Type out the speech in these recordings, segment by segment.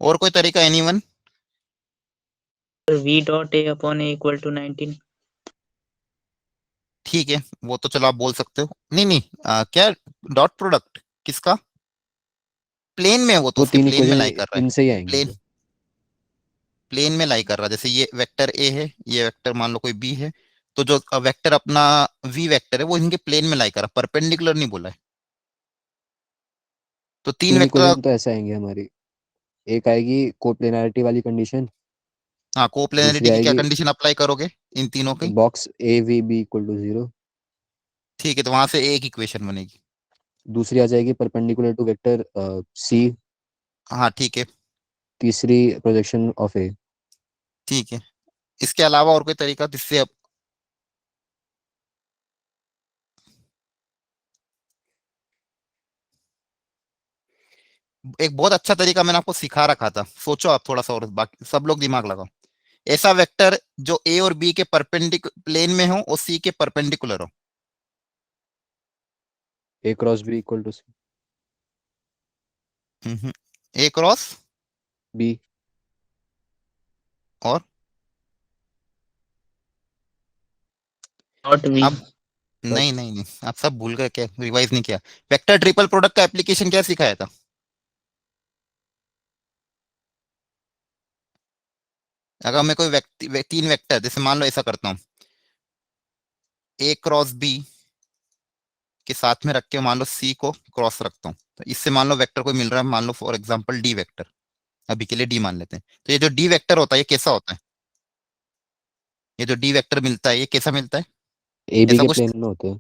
और कोई तरीका anyone? v dot a upon a equal to 19। ठीक है, वो तो चलो आप बोल सकते हो। नहीं नहीं, क्या डॉट प्रोडक्ट किसका? प्लेन में है वो, तो वो उसके तीन प्लेन में इक्वेशन लाई कर रहा है। इनसे ही आएंगे प्लेन फिर। प्लेन में लाई कर रहा है, जैसे ये वेक्टर ए है, ये वेक्टर मान लो कोई बी है, तो जो वेक्टर अपना वी वेक्टर है वो इनके प्लेन में लाई कर रहा है, परपेंडिकुलर नहीं बोला है। तो तीन तीन वेक्टर। इक्वेशन तो ऐसे आएंगे हमारी। एक आएगी कोप्लेनारिटी वाली कंडीशन। हाँ, दूसरी कोप्लेनरिटी की क्या आएगी कंडीशन अप्लाई करोगे इन तीनों की? Box a v b equal to 0। ठीक है, तो वहां से एक इक्वेशन बनेगी। दूसरी आ जाएगी परपेंडिकुलर टू वेक्टर सी। हाँ ठीक है। तीसरी प्रोजेक्शन ऑफ ए। ठीक है, इसके अलावा और कोई तरीका जिससे अब एक बहुत अच्छा तरीका मैंने आपको सिखा रखा था, सोचो आप थोड़ा सा और बाकी सब लोग दिमाग लगाओ। ऐसा वेक्टर जो ए और बी के परपेंडिकुलर प्लेन में हो और सी के परपेंडिकुलर हो। A cross B equal to C. A cross B. और डॉट v। अब नहीं नहीं नहीं, आप सब भूल गए क्या, रिवाइज नहीं किया? वेक्टर ट्रिपल प्रोडक्ट का एप्लीकेशन क्या सिखाया था? अगर मैं कोई तीन वेक्टर, जैसे मान लो ऐसा करता हूँ, ए क्रॉस बी के साथ में रख के मान लो सी को क्रॉस रखता हूँ, तो इससे मान लो वेक्टर कोई मिल रहा है, मान लो फॉर एग्जांपल डी वेक्टर। अभी के लिए डी मान लेते हैं। तो ये जो डी वेक्टर होता है ये कैसा होता है? ये जो डी वेक्टर मिलता है ये कैसा मिलता है? ए बी ऐसा के कुछ प्लेन में होते हैं।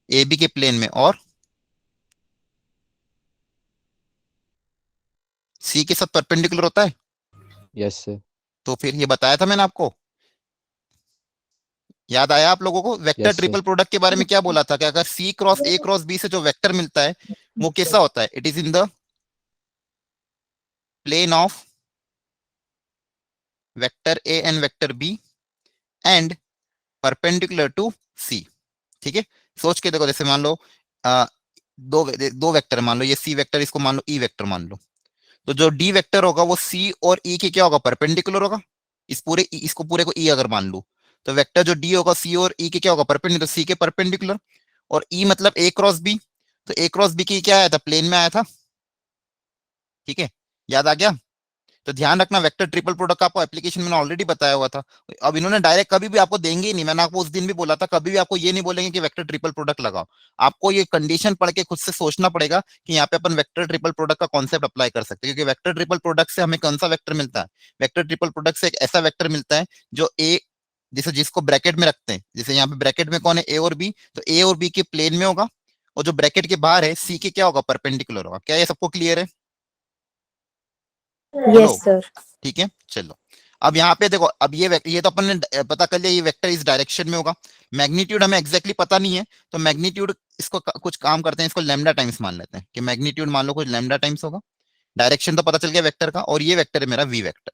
ए बी के प्लेन में और सी के साथ परपेंडिकुलर होता है। Yes sir. तो फिर ये बताया था मैंने आपको, याद आया आप लोगों को? Vector yes sir. Triple product के बारे में क्या बोला था कि अगर सी क्रॉस बी से जो वेक्टर मिलता है वो कैसा होता है? It is in the plane of vector A and vector B and perpendicular to C. ठीक है, सोच के देखो, जैसे मान लो आ, दो वेक्टर मान लो, ये सी वेक्टर, इसको मान लो ई वेक्टर मान लो। तो जो डी वेक्टर होगा वो सी और ई के क्या होगा? परपेंडिकुलर होगा। इसको पूरे को ई अगर मान लो, तो वेक्टर जो डी होगा सी और ई के क्या होगा? परपेंडिकुलर, सी के परपेंडिकुलर। और ई मतलब ए क्रॉस बी, तो ए क्रॉस बी की क्या आया था? प्लेन में आया था। ठीक है, याद आ गया? तो ध्यान रखना, वेक्टर ट्रिपल प्रोडक्ट का आपको एप्लीकेशन मैंने ऑलरेडी बताया हुआ था। अब इन्होंने डायरेक्ट कभी भी आपको देंगे ही नहीं, मैंने आपको उस दिन भी बोला था, कभी भी आपको ये नहीं बोलेंगे कि वेक्टर ट्रिपल प्रोडक्ट लगाओ। आपको ये कंडीशन पढ़ के खुद से सोचना पड़ेगा कि यहाँ पे अपन वेक्टर ट्रिपल प्रोडक्ट का कॉन्सेप्ट अप्लाई कर सकते हैं, क्योंकि वेक्टर ट्रिपल प्रोडक्ट से हमें कौन सा वेक्टर मिलता है? वेक्टर ट्रिपल प्रोडक्ट से एक ऐसा वेक्टर मिलता है जो ए, जैसे जिसको ब्रैकेट में रखते हैं, जैसे यहाँ पे ब्रैकेट में कौन है? ए और बी, तो ए और बी के प्लेन में होगा, और जो ब्रैकेट के बाहर है सी के क्या होगा? परपेंडिकुलर होगा। क्या ये सबको क्लियर है? Yes hello, sir. ठीक है चलो। अब यहाँ पे देखो, अब ये तो अपन ने पता कर लिया ये वेक्टर इस डायरेक्शन में होगा। मैग्नीट्यूड हमें एग्जैक्टली पता नहीं है, तो मैग्नीट्यूड इसको कुछ काम करते हैं, इसको लैम्डा टाइम्स मान लेते हैं कि मैग्नीट्यूड मान लो कुछ लैम्डा टाइम्स होगा। डायरेक्शन तो पता चल गया वेक्टर का, और ये वेक्टर है मेरा वी वेक्टर।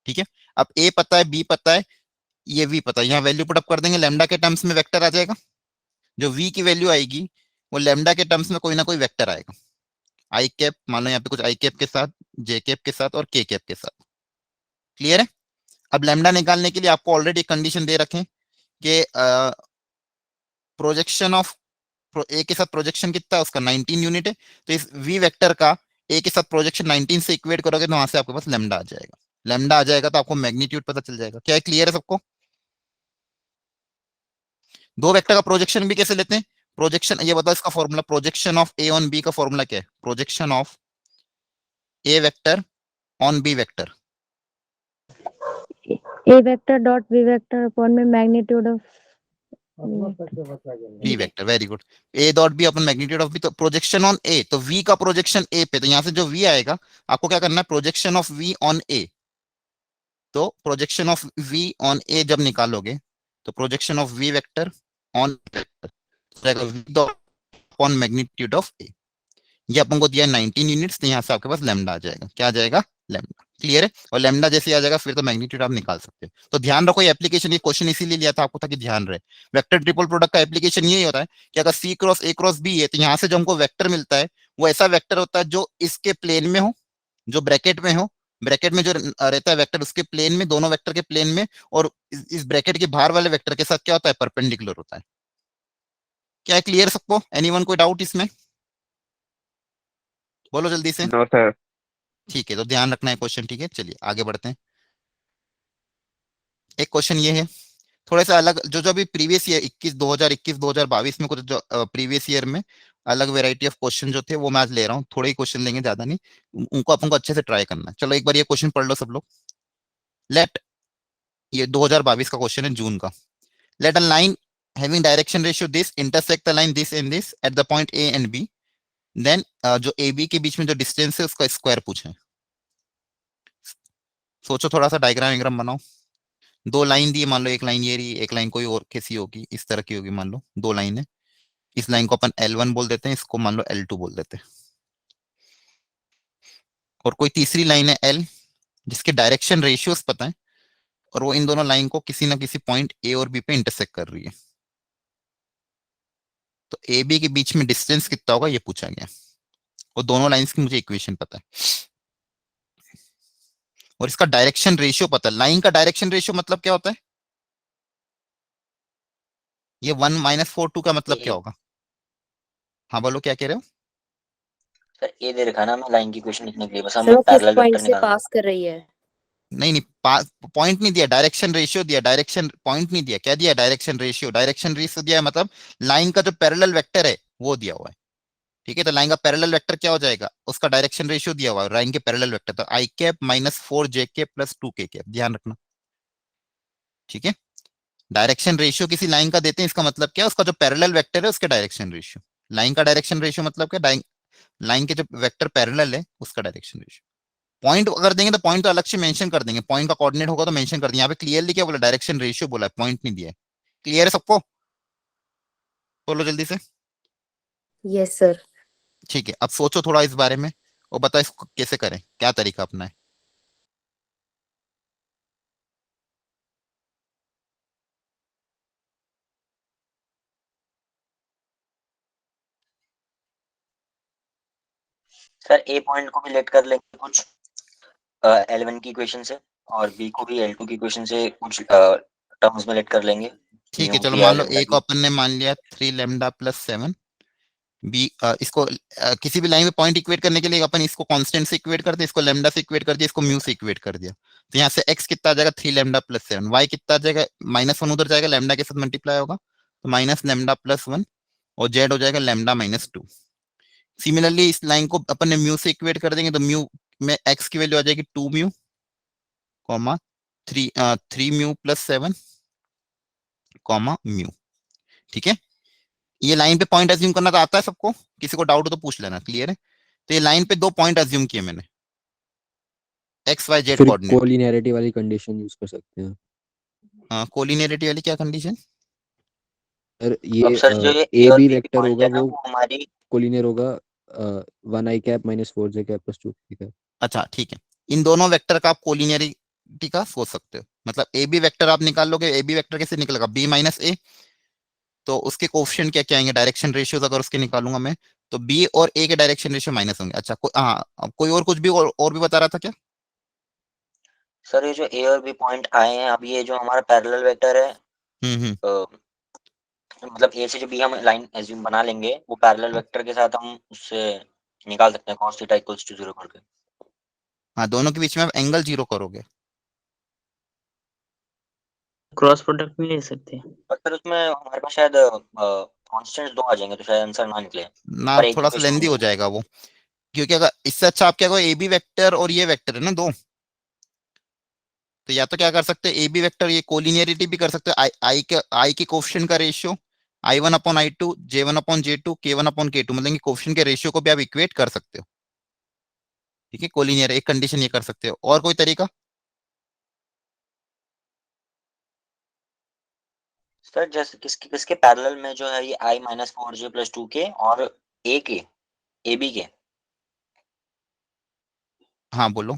ठीक है, अब ए पता है, बी पता है, ये वी पता है, यहाँ वैल्यू पुट अप कर देंगे, लैम्डा के टर्म्स में वेक्टर आ जाएगा। जो वी की वैल्यू आएगी वो लैम्डा के टर्म्स में कोई ना कोई वेक्टर आएगा। आई कैप मान लो यहाँ पे कुछ आई कैप के साथ, जे कैप के साथ और के कैप के साथ। क्लियर है? अब लैम्डा निकालने के लिए आपको ऑलरेडी कंडीशन दे रखें कि प्रोजेक्शन ऑफ ए के साथ प्रोजेक्शन कितना है उसका? 19 यूनिट है। तो इस वी वेक्टर का ए के साथ प्रोजेक्शन 19 से इक्वेट करोगे तो वहां से आपके पास लैम्डा आ जाएगा। लैम्डा आ जाएगा तो आपको मैग्नीट्यूड पता चल जाएगा। क्या क्लियर है सबको? दो वेक्टर का प्रोजेक्शन भी कैसे लेते हैं? प्रोजेक्शन, ये बताओ इसका formula, projection of A on B का फॉर्मूला क्या है? Projection of A vector on B vector. A vector dot B vector upon में magnitude of B vector, very good. A dot B upon magnitude of B, तो projection on A, तो V का projection ए पे, तो यहां से जो we आएगा आपको क्या करना है? Projection of V on A. तो projection of V on A जब निकालोगे तो projection of V vector on upon magnitude of A. ये अपन को दिया 19 यूनिट्स, तो यहाँ से आपके पास लैम्डा आ जाएगा। क्या आ जाएगा? लैम्डा। क्लियर है? और लैम्डा जैसे आ जाएगा फिर तो मैग्नीट्यूड आप निकाल सकते हैं। तो ध्यान रखो, ये एप्लीकेशन, ये क्वेश्चन इसीलिए लिया था आपको ताकि ध्यान रहे। वेक्टर ट्रिपल प्रोडक्ट का एप्लीकेशन यही होता है कि अगर सी क्रॉस ए क्रॉस बी है तो यहाँ से जो हमको वेक्टर मिलता है वो ऐसा वेक्टर होता है जो इसके प्लेन में हो, जो ब्रैकेट में हो, ब्रैकेट में जो रहता है वेक्टर उसके प्लेन में, दोनों वेक्टर के प्लेन में, और इस ब्रैकेट के बाहर वाले वेक्टर के साथ क्या होता है, परपेंडिकुलर होता है। क्या है क्लियर सबको? एनीवन कोई डाउट इसमें? बोलो जल्दी से। No sir. ठीक है, तो ध्यान रखना है क्वेश्चन। ठीक है, चलिए आगे बढ़ते हैं। एक क्वेश्चन ये है थोड़ा सा अलग, जो जो अभी प्रीवियस ईयर 2022 में कुछ जो प्रीवियस ईयर में अलग वेराइटी ऑफ क्वेश्चन जो थे वो मैं आज ले रहा हूँ। थोड़े ही क्वेश्चन लेंगे, ज्यादा नहीं। उनको अपन को अच्छे से ट्राई करना है। चलो एक बार ये क्वेश्चन पढ़ लो सब लोग। लेट, ये 2022 का क्वेश्चन है, जून का। Let a line having direction ratio this intersect the line this and this at the point a and b, then जो ए बी के बीच में जो डिस्टेंस है उसका स्क्वायर पूछे। सोचो थोड़ा सा, डायग्राम वायग्राम बनाओ। दो लाइन दी है, मान लो एक लाइन ये रही, एक लाइन कोई और कैसी होगी, इस तरह की होगी। मान लो दो लाइन है, इस लाइन को अपन L1 बोल देते हैं, इसको मान लो L2 बोल देते हैं। और कोई तीसरी लाइन है L, जिसके डायरेक्शन रेशियोस पता है, और वो इन दोनों लाइन को किसी ना किसी पॉइंट ए और बी पे इंटरसेक्ट कर रही है। तो ए बी के बीच में डिस्टेंस कितना होगा ये पूछा गया, और दोनों लाइंस की मुझे इक्वेशन पता है, और इसका डायरेक्शन रेशियो पता है। लाइन का डायरेक्शन रेशियो मतलब क्या होता है? ये 1-4 2 का मतलब क्या होगा? हाँ बोलो, क्या कह रहे हो? सर ये दे रखा है ना हमें लाइन की इक्वेशन लिखने के लिए, बस सर हमें वो किस पैरेलल पॉइंट वेक्टर से निकालना है। पास कर रही है? नहीं नहीं, पॉइंट नहीं दिया, डायरेक्शन रेशियो दिया। डायरेक्शन पॉइंट नहीं दिया, क्या दिया? Direction ratio. डायरेक्शन रेशियो दिया है मतलब लाइन का जो पैरेलल वेक्टर है वो दिया हुआ है। ठीक है, तो लाइन का पैरेलल वेक्टर क्या हो जाएगा, उसका डायरेक्शन रेशियो दिया हुआ है लाइन के पैरेलल वेक्टर। तो I cap minus 4 j plus 2 k cap, ध्यान रखना। ठीक है, डायरेक्शन रेशियो किसी लाइन का देते हैं, इसका मतलब क्या है, उसका जो पैरेलल वेक्टर है उसके डायरेक्शन रेशियो। लाइन का डायरेक्शन रेशियो मतलब क्या, लाइन के जो वेक्टर पैरेलल है उसका डायरेक्शन रेशियो। पॉइंट अगर देंगे तो पॉइंट तो अलग से मेंशन कर देंगे, पॉइंट का कोऑर्डिनेट होगा तो मेंशन कर देंगे। यहाँ पे क्लियरली क्या बोला, डायरेक्शन रेशियो बोला है, पॉइंट नहीं दिया है। क्लियर है सबको? बोलो जल्दी से। Yes sir. ठीक है, अब सोचो थोड़ा इस बारे में और बताओ इसको कैसे करें, क्या तरीका अपना है। सर ए पॉइंट को भी लेट कर लेंगे कुछ L1 की इक्वेशन से, और बी को भी L2 की इक्वेशन से कुछ टर्म्स में लेट कर लेंगे। ठीक है, म्यू चलो टी आर मान लो लेम्डा ए को की। अपन ने मान लिया 3λ+7। बी इसको किसी भी लाइन में पॉइंट इक्वेट करने के लिए अपन इसको कांस्टेंट से इक्वेट करते हैं, इसको लैम्डा से इक्वेट कर दिया, इसको म्यू से इक्वेट कर दिया। तो यहाँ से x कितना आ जाएगा, 3λ+7। y कितना आ जाएगा, -1 उधर जाएगा, लैम्डा के साथ मल्टीप्लाई होगा तो -λ+1, और z हो जाएगा λ-2। सिमिलरली इस लाइन को अपन ने म्यू से इक्वेट कर देंगे, तो म्यू में x की वैल्यू आ जाएगी 2μ, कॉमा 3μ+7, कॉमा म्यू। ठीक है, ये लाइन पे पॉइंट अज्यूम करना तो आता है सबको? किसी को डाउट हो तो पूछ लेना। क्लियर है? तो ये लाइन पे दो पॉइंट अज्यूम किए मैंने, एक्स वाई जेड फिर कोऑर्डिनेट। कोलिनियरिटी वाली कंडीशन यूज कर सकते हैं। कोलिनियरिटी वाली क्या कंडीशन? सर अब ये सर जो ये ए और बी बी की वेक्टर पॉइंट होगा है ना वो वो हमारी। कोलिनियर होगा 1 i cap minus 4 j cap plus 2 k cap. अच्छा ठीक है, इन दोनों वेक्टर का आप कोलिनियरिटी का सोच सकते हो। मतलब ए बी वेक्टर आप निकाल लोगे, ए बी वेक्टर कैसे निकलेगा, बी माइनस ए, तो उसके कोफिशिएंट क्या क्या आएंगे, डायरेक्शन रेशियोज अगर उसके निकालूंगा मैं, तो बी और ए के डायरेक्शन रेशियो माइनस होंगे। अच्छा हाँ, अब कोई और कुछ भी और भी बता रहा था क्या? सर ये जो ए और बी पॉइंट आए हैं, अब ये जो हमारा पैरेलल वेक्टर है, हम्म। मतलब ए से जो बी हम लाइन एज्यूम बना लेंगे, वो पैरेलल वेक्टर के साथ हम उससे निकाल सकते हैं cos थीटा इक्वल्स टू 0 करके। हाँ, दोनों के बीच में आप एंगल 0 करोगे। क्रॉस प्रोडक्ट भी ले सकते हैं। पर फिर उसमें हमारे पास शायद कॉन्स्टेंट्स दो आ जाएंगे, तो शायद आंसर ना निकले। ना, पर एक थोड़ा सा इक्वेशन लेंदी हो मिलेगी। जाएगा वो, क्योंकि अगर इससे अच्छा आप क्या करो, ए बी वेक्टर और ये वेक्टर है ना दो, तो या तो क्या कर सकते हैं, ए बी वेक्टर ये कोलिनियरिटी भी कर सकते हैं, आई के कोफिशिएंट का रेशियो I1/I2, J1/J2, K1/K2, मतलब कि कोफिशिएंट के रेशियो को भी आप इक्वेट कर सकते हो। ठीक है, कोलिनियर एक कंडीशन ये कर सकते हो। और कोई तरीका? सर जैसे किसके किसके पैरेलल में जो है ये I-4j+2k और ए के, ए बी के, हाँ बोलो।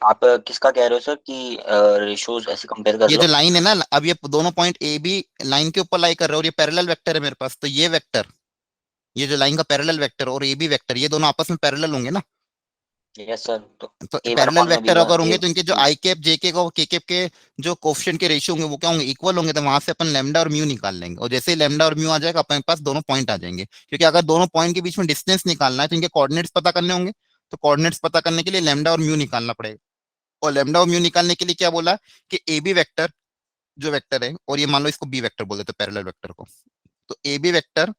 आप किसका कह रहे हो सर कि रेशियोज ऐसे कंपेयर कर ये लो। जो लाइन है ना, अब ये दोनों पॉइंट ए बी लाइन के ऊपर लाई कर रहे हो, और ये पैरेलल वेक्टर है मेरे पास, तो ये वेक्टर, ये जो लाइन का पैरेलल वेक्टर और ए बी वेक्टर, ये दोनों आपस में पैरेलल होंगे ना। Yes sir. तो तो A1 पैरेलल अपॉन में वेक्टर B1 अगर होंगे A- तो इनके जो आई कैप जे के और के कैप के जो कोफिशिएंट के रेशियो होंगे वो क्या होंगे, इक्वल होंगे। तो वहां से अपन लेमडा और म्यू निकाल लेंगे, और जैसे ही लेमडा और म्यू आ जाएगा अपने पास दोनों पॉइंट आ जाएंगे। क्योंकि अगर दोनों पॉइंट के बीच में डिस्टेंस निकालना है तो इनके कोऑर्डिनेट्स पता करने होंगे। तो कोऑर्डिनेट्स पता करने के लिए लेमडा और म्यू निकालना पड़ेगा। और लेमडा और म्यू निकालने के लिए क्या बोला कि ए बी वेक्टर जो वेक्टर है, और ये मान लो इसको बी वेक्टर बोल देते पैरेलल वेक्टर को, तो a b vector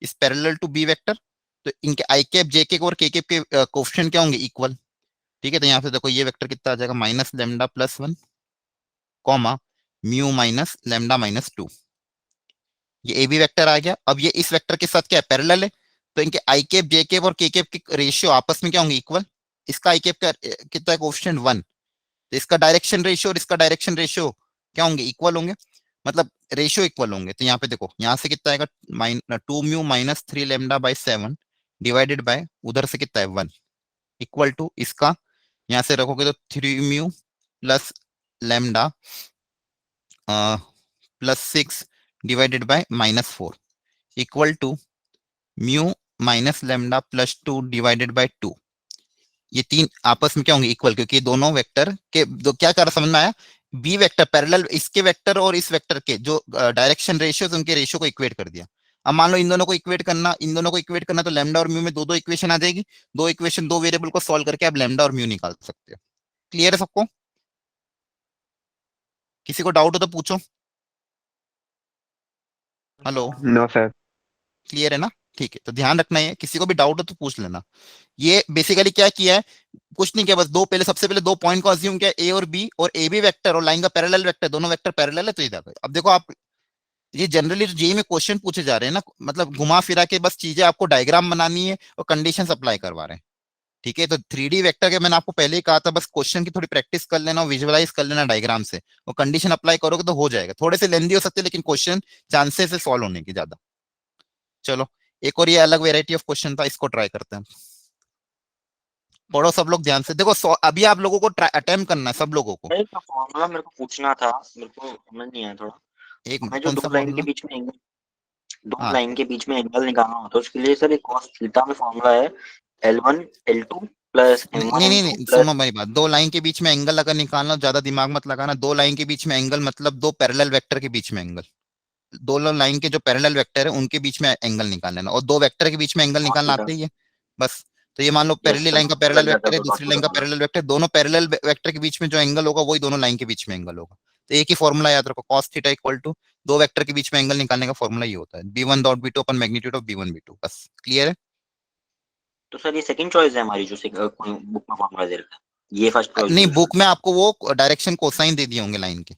is parallel to b vector. तो इनके आई कैप जे के और के कैप के कोफिशिएंट क्या होंगे, इक्वल। ठीक है, तो यहाँ से देखो ये वेक्टर कितना आ जाएगा, minus lambda plus 1 comma mu minus lambda minus 2। ये ए बी वेक्टर आ गया। अब ये इस वेक्टर के साथ क्या है, पैरेलल है। तो इनके आई कैप जे कैप और के कैप के रेशियो आपस में क्या होंगे, इक्वल। इसका आई कैप का कितना है, कोफिशिएंट 1। तो इसका डायरेक्शन रेशियो और इसका डायरेक्शन रेशियो क्या होंगे, इक्वल होंगे। मतलब रेशियो इक्वल होंगे। तो यहाँ पे देखो, यहाँ से कितना आएगा, 2 mu minus 3 lambda by 7 divided by उधर से कितना है 1, इक्वल टू इसका यहाँ से रखोगे तो 3 mu plus lambda plus 6 divided by -4 equal to mu minus lambda plus 2 divided by 2। ये तीन आपस में क्या होंगे, इक्वल, क्योंकि ये दोनों वेक्टर के दो क्या कर समझ में आया, बी वेक्टर पैरेलल इसके वेक्टर और इस वेक्टर के जो डायरेक्शन रेशियो उनके रेशियो को इक्वेट कर दिया। अब मान लो इन दोनों को इक्वेट करना, इन दोनों को इक्वेट करना, तो लेमडा और म्यू में दो दो इक्वेशन आ जाएगी। दो इक्वेशन दो वेरिएबल को सॉल्व करके आप लेमडा और म्यू निकाल सकते हो। क्लियर है सबको? किसी को डाउट हो तो पूछो। Hello, no sir. क्लियर है ना? ठीक है, तो ध्यान रखना है, किसी को भी डाउट हो तो पूछ लेना। ये बेसिकली क्या किया है, कुछ नहीं किया, बस सबसे पहले दो पॉइंट को अज्यूम किया, ए और बी, और ए बी वेक्टर और लाइन का पैरेलल वेक्टर, दोनों वेक्टर पैरेलल है तो इधर। अब देखो आप, ये जनरली जेई में क्वेश्चन पूछे जा रहे हैं ना, मतलब घुमा फिरा के बस चीजें आपको डायग्राम बनानी है और कंडीशंस अप्लाई करवा रहे हैं। ठीक है, तो 3D वेक्टर के मैंने आपको पहले ही कहा था, बस क्वेश्चन की थोड़ी प्रैक्टिस कर लेना और विजुअलाइज कर लेना डायग्राम से, और कंडीशन अप्लाई करोगे तो हो जाएगा। थोड़े से लेंदी हो सकते हैं लेकिन क्वेश्चन चांसेस है सॉल्व होने की ज्यादा। चलो, एक और ये अलग वेराइटी ऑफ क्वेश्चन था, इसको ट्राई करते हैं। पढ़ो सब लोग ध्यान से, देखो अभी आप लोगों को अटेम्प्ट करना है, सब लोगों को। एक फॉर्मूला मेरे को पूछना था, मेरे को समझ नहीं आया थोड़ा। एक हमें जो कौन सा दो लाइन के फॉर्मूला? बीच में एंगल, दो हाँ, लाइन के बीच में एंगल निकालना होता है, उसके लिए सर एक cos थीटा में फॉर्मूला है L1 L2 प्लस M1 नहीं नहीं M2 नहीं, प्लस। सुनो मेरी बात, दो लाइन के बीच में एंगल अगर निकालना, ज्यादा दिमाग मत लगाना। दो लाइन के बीच में एंगल मतलब दो पैरेलल वेक्टर के बीच में एंगल, दो लाइन के जो पैरेलल वेक्टर है उनके बीच में एंगल निकाल लेना, और दो वेक्टर के बीच में एंगल cos निकालना थीटा। आते ही है बस। तो ये मान लो यस पहली सर, लाइन का पता पैरेलल लग जाता वेक्टर है है, तो दूसरी cos लाइन थीटा का बना। पैरेलल वेक्टर, दोनों पैरेलल वेक्टर के बीच में जो एंगल होगा वही दोनों लाइन के बीच में एंगल होगा। तो एक ही फॉर्मूला याद रखो, cos थीटा इक्वल टू दो वेक्टर के बीच में एंगल निकालने का फॉर्मूला ये होता है, b1 dot b2 upon magnitude of b1 b2। बस क्लियर है? तो सर ये सेकंड चॉइस है हमारी, जो बुक में फॉर्मूला दे रखा है, ये फर्स्ट चॉइस नहीं, नहीं है बुक उसका। में आपको वो डायरेक्शन कोसाइन दे दिए होंगे लाइन के।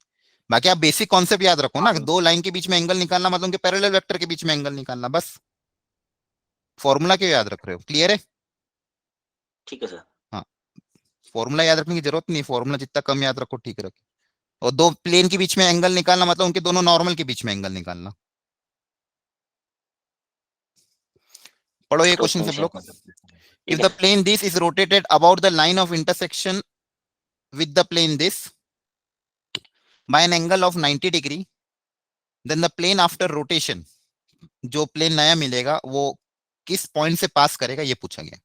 बाकी आप बेसिक कॉन्सेप्ट याद रखो ना, हाँ, दो लाइन के बीच में एंगल निकालना मतलब उनके पैरेलल वेक्टर के बीच में एंगल निकालना, बस। फॉर्मूला क्यों याद रख रहे हो? क्लियर है? ठीक है सर। हाँ, फॉर्मूला याद रखने की जरूरत नहीं, फॉर्मूला जितना कम याद रखो ठीक रखे। और दो प्लेन के बीच में एंगल निकालना मतलब उनके दोनों नॉर्मल के बीच में एंगल निकालना। पढ़ो ये तो क्वेश्चन उसमें सब शेयर लोग। कर सकते हैं। इफ ठीक द है। Plane this is rotated about the line of intersection with the plane this by an angle of 90 degree, then the plane after rotation, जो प्लेन नया मिलेगा वो किस पॉइंट से पास करेगा, ये पूछा गया।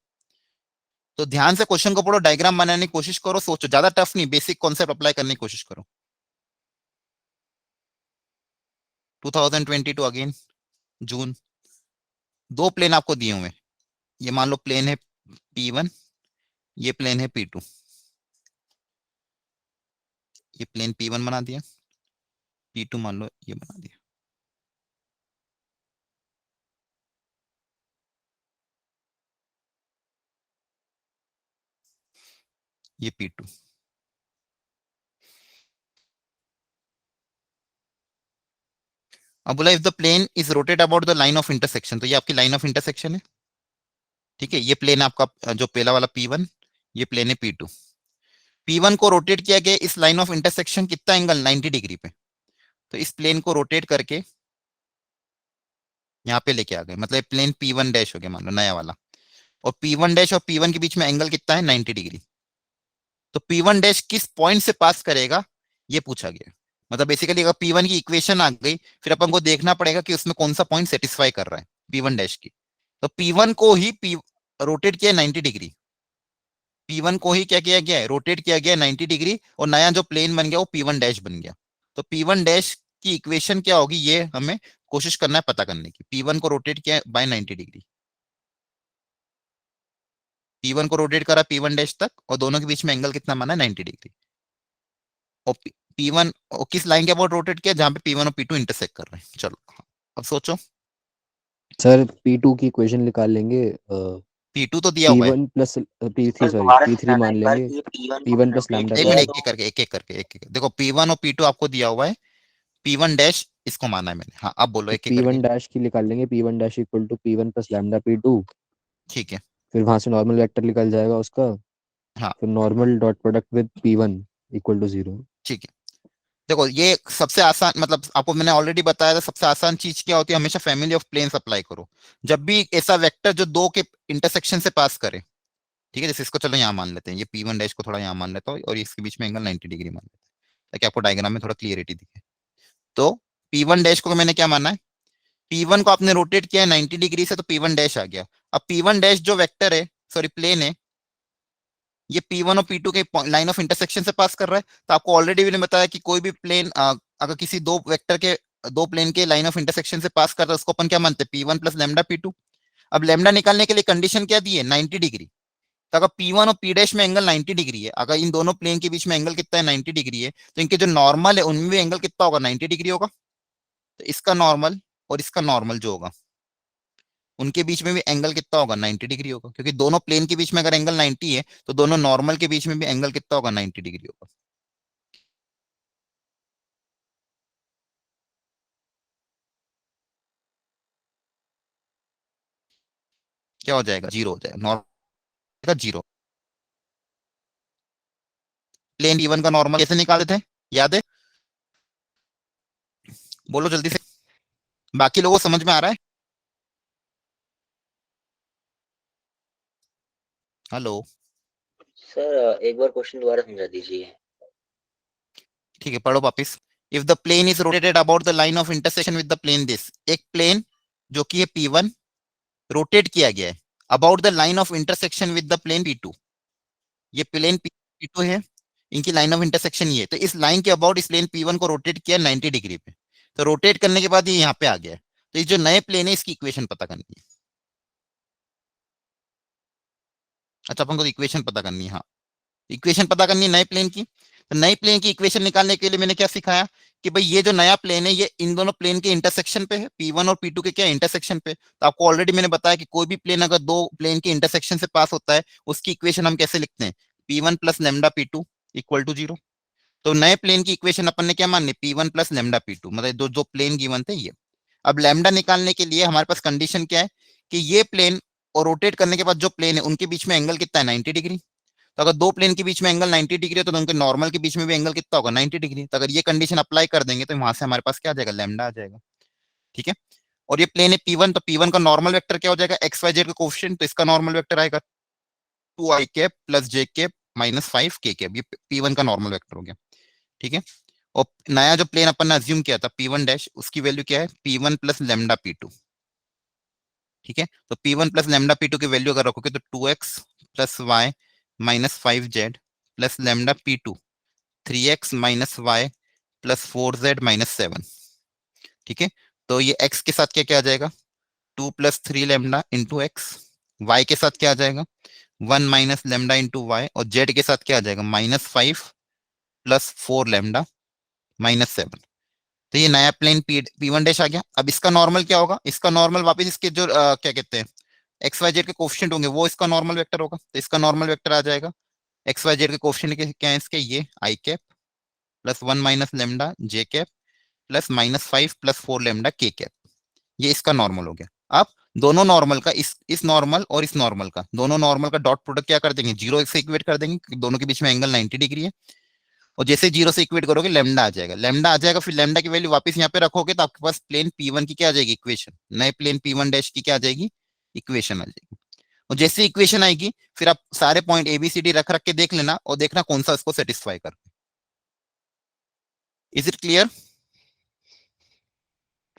तो ध्यान से क्वेश्चन को पढ़ो, डायग्राम बनाने की कोशिश करो, सोचो, ज्यादा टफ नहीं, बेसिक कॉन्सेप्ट अप्लाई करने की कोशिश करो। 2022 अगेन, जून। दो प्लेन आपको दिए हुए हैं, ये मान लो प्लेन है P1, ये प्लेन है P2। ये प्लेन P1 बना दिया, P2 मान लो ये बना दिया। ये P2। अब बोला if the plane is rotate about the line of intersection, तो ये आपकी लाइन ऑफ इंटरसेक्शन है। ठीक है, ये प्लेन है आपका जो पहला वाला P1, ये प्लेन है P2। P1 को रोटेट किया गया इस लाइन ऑफ इंटरसेक्शन कितना एंगल, 90 डिग्री पे। तो इस प्लेन को रोटेट करके यहाँ पे लेके आ गए, मतलब प्लेन P1 डैश हो गया मान लो नया वाला, और P1 डैश और P1 के बीच में एंगल कितना है, 90 डिग्री। तो P1 डैश किस पॉइंट से पास करेगा ये पूछा गया। मतलब बेसिकली अगर P1 की इक्वेशन आ गई, फिर अपन को देखना पड़ेगा कि उसमें कौन सा पॉइंट सेटिस्फाई कर रहा है P1 डैश की। तो P1 को ही रोटेट किया 90 डिग्री, P1 को ही क्या किया गया है, रोटेट किया गया है 90 डिग्री, और नया जो प्लेन बन गया वो P1 डैश बन गया। तो P1 डैश की इक्वेशन क्या होगी, ये हमें कोशिश करना है पता करने की। P1 को रोटेट किया बाय 90 डिग्री, P1 को रोटेट करा P1 डैश तक, और दोनों के बीच में एंगल कितना माना है, 90 डिग्री। और P1 और किस लाइन के अबाउट रोटेट किया, जहां पे P1 और P2 इंटरसेक्ट कर रहे हैं। चलो अब सोचो। सर P2 की इक्वेशन निकाल लेंगे। P2 तो दिया हुआ है। P1 plus P3 sir sorry दोबारा P3 समझाना मान एक बार लेंगे। कि ये P1 को P1 प्लस रोटेट लैम्डा एक किया मिनट, है एक तो एक करके, एक एक करके, एक एक देखो, P1 और P2 आपको दिया हुआ है, P1 डैश इसको माना है मैंने। हाँ अब बोलो तो एक एक करके। P1 डैश की निकाल लेंगे। P1 dash equal to P1 plus lambda P2। ठीक है। फिर वहां से नॉर्मल वेक्टर निकल जाएगा उसका। हाँ फिर normal dot product with P1 equal to 0। ठीक है। देखो ये सबसे आसान, मतलब आपको मैंने ऑलरेडी बताया था, सबसे आसान चीज क्या होती है, हमेशा फैमिली ऑफ प्लेन्स अप्लाई करो। जब भी ऐसा वेक्टर जो दो के इंटरसेक्शन से पास करे, ठीक है, जैसे इसको चलो यहाँ मान लेते हैं, ये P1 डैश को थोड़ा यहाँ मान लेता हूँ, और इसके बीच में एंगल 90 डिग्री मान लेते हैं, ताकि आपको डायग्राम में थोड़ा क्लियरिटी दिखे। तो P1 डैश को मैंने क्या माना है, P1 को आपने रोटेट किया है 90 डिग्री से, तो P1 डैश आ गया। अब P1 डैश जो वेक्टर है, सॉरी प्लेन है, ये P1 और P2 के लाइन ऑफ इंटरसेक्शन से पास कर रहा है। तो आपको ऑलरेडी मैंने बताया कि कोई भी प्लेन अगर किसी दो वेक्टर के, दो प्लेन के लाइन ऑफ इंटरसेक्शन से पास कर रहा है, उसको अपन क्या मानते हैं, P1 प्लस लैम्डा P2। अब लैम्डा निकालने के लिए कंडीशन क्या दी है, 90 डिग्री। तो अगर P1 और P डैश में एंगल 90 डिग्री है, अगर इन दोनों प्लेन के बीच में एंगल कितना है, 90 डिग्री है, तो इनके जो नॉर्मल है उनमें भी एंगल कितना होगा, 90 डिग्री होगा। तो इसका नॉर्मल और इसका नॉर्मल जो होगा, उनके बीच में भी एंगल कितना होगा, 90 डिग्री होगा, क्योंकि दोनों प्लेन के बीच में अगर एंगल 90 है, तो दोनों नॉर्मल के बीच में भी एंगल कितना होगा, 90 डिग्री होगा। क्या हो जाएगा, जीरो हो जाएगा, नॉर्मल जीरो। प्लेन P1 का नॉर्मल कैसे निकालते थे, याद है, बोलो जल्दी से, बाकी लोगों को समझ में आ रहा है। हेलो। सर एक बार क्वेश्चन दोबारा समझा दीजिए। ठीक है, पढ़ो वापिस। If the plane is rotated about the line of intersection with the plane this, एक प्लेन जो कि है P1 रोटेट किया गया है about the line of intersection with the plane P2। ये प्लेन P2 है, इनकी लाइन ऑफ इंटरसेक्शन ये है, तो इस लाइन के अबाउट इस प्लेन P1 को रोटेट किया 90 डिग्री पे। तो रोटेट करने के बाद ये यहाँ पे आ गया है। तो ये जो नए प्लेन है इसकी इक्वेशन पता करनी है। अच्छा, अपन को इक्वेशन पता करनी है, हाँ इक्वेशन पता करनी है नए प्लेन की। तो नई प्लेन की इक्वेशन निकालने के लिए मैंने क्या सिखाया कि भाई ये जो नया प्लेन है ये इन दोनों प्लेन के इंटरसेक्शन पे है, P1 और P2 के क्या इंटरसेक्शन पे। तो आपको ऑलरेडी मैंने बताया कि कोई भी प्लेन अगर दो प्लेन के इंटरसेक्शन से पास होता है, उसकी इक्वेशन हम कैसे लिखते हैं, P1 plus lambda P2 equal to 0। तो नए प्लेन की इक्वेशन अपन ने क्या माननी, P1 प्लस लैम्डा P2, मतलब दो जो प्लेन गिवन थे ये। अब लैम्डा निकालने के लिए हमारे पास कंडीशन क्या है कि ये प्लेन और रोटेट करने के बाद जो प्लेन है उनके बीच में एंगल कितना है, 90 डिग्री। तो अगर दो प्लेन के बीच में एंगल 90 डिग्री है, तो उनके नॉर्मल के बीच में भी एंगल कितना होगा, 90 डिग्री। तो अगर ये कंडीशन अप्लाई कर देंगे तो वहां से हमारे पास क्या आ जाएगा, लैम्डा आ जाएगा। ठीक है। और ये प्लेन है P1, तो P1 का नॉर्मल वेक्टर क्या हो जाएगा, एक्स वाई जेड का कोफिशिएंट, तो इसका नॉर्मल वेक्टर आएगा 2i cap plus j cap minus 5k cap. ये P1 का नॉर्मल वेक्टर हो गया। ठीक है। और नया जो प्लेन अपन ने अज्यूम किया था P1 डैश, उसकी वैल्यू क्या है, P1 प्लस लैम्डा P2। ठीक है। तो P1 प्लस लैम्डा P2 की वैल्यू अगर रखोगे तो 2x plus y minus 5z plus lambda P2 3x minus y plus 4z minus 7। ठीक है। तो ये x के साथ क्या क्या आ जाएगा, 2 plus 3 lambda into x. Y के साथ क्या आ जाएगा, 1 माइनस लैम्डा इंटू वाई। और z के साथ क्या आ जाएगा, -5 प्लस 4 लैम्डा माइनस 7। तो ये नया प्लेन P1 डैश आ गया। अब इसका नॉर्मल क्या होगा, इसका नॉर्मल वापस इसके जो क्या कहते हैं एक्स वाई जेड के कोफिशिएंट होंगे वो इसका नॉर्मल वेक्टर होगा। तो इसका नॉर्मल वेक्टर आ जाएगा, एक्स वाई जेड के कोफिशिएंट क्या है इसके, ये आई कैप प्लस 1 माइनस लेमडा जे कैप प्लस -5 प्लस 4 लेमडा के कैप। ये इसका नॉर्मल हो गया। अब दोनों नॉर्मल का, इस नॉर्मल और इस नॉर्मल का, दोनों नॉर्मल का डॉट प्रोडक्ट क्या कर देंगे, 0 से इक्वेट कर देंगे, क्योंकि दोनों के बीच में एंगल 90 डिग्री है। और जैसे 0 से इक्वेट करोगे लेमडा आ जाएगा, लेमडा आ जाएगा, फिर लेमडा की वैल्यू वापस यहाँ पे रखोगे तो आपके पास प्लेन P1 की क्या आ जाएगी इक्वेशन, नए प्लेन P1 डैश की क्या आ जाएगी, इक्वेशन आ जाएगी। और जैसे इक्वेशन आएगी फिर आप सारे पॉइंट ABCD रख रख के देख लेना और देखना कौन सा इसको सेटिस्फाई कर। इज इट क्लियर,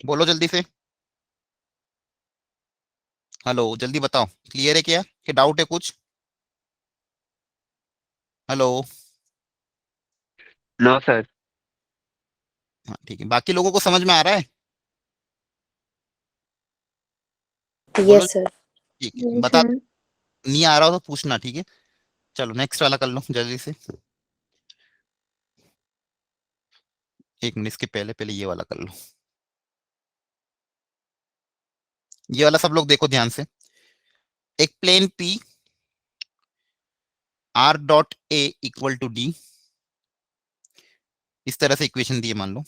बोलो जल्दी से, हेलो जल्दी बताओ, क्लियर है क्या कि डाउट है कुछ। हेलो। No sir. हाँ ठीक है, बाकी लोगों को समझ में आ रहा है? बोलो। Yes, sir. ठीक है, Yes, बता। sir. नहीं आ रहा हो तो पूछना, ठीक है। चलो नेक्स्ट वाला कर लो जल्दी से। एक मिनट, इसके पहले पहले ये वाला कर लो। ये वाला सब लोग देखो ध्यान से। एक plane p r dot a equal to d, इस तरह से इक्वेशन दिए मान लो।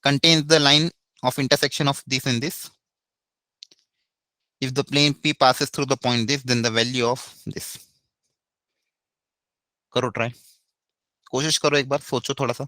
contains the line of intersection of this and this. If the plane P passes through the point this, then the value of this. करो try, कोशिश करो, एक बार सोचो थोड़ा सा।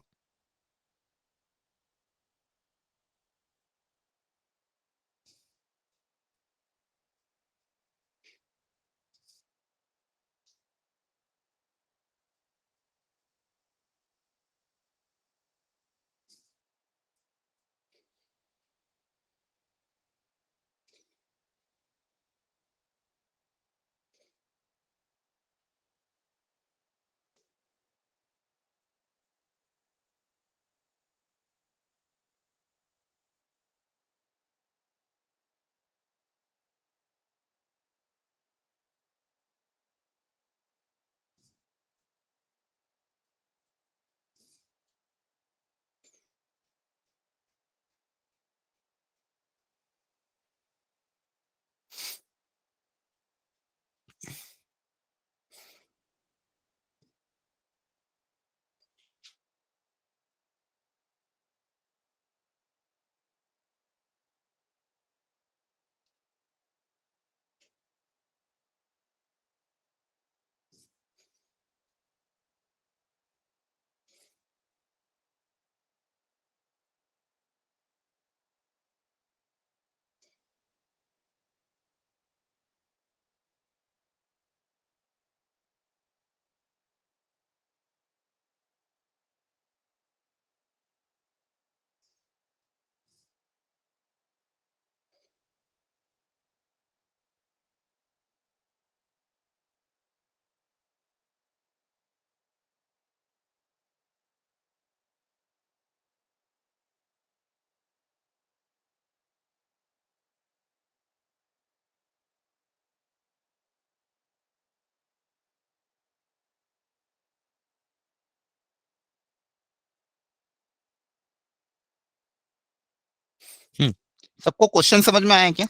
सबको क्वेश्चन समझ में आया क्या?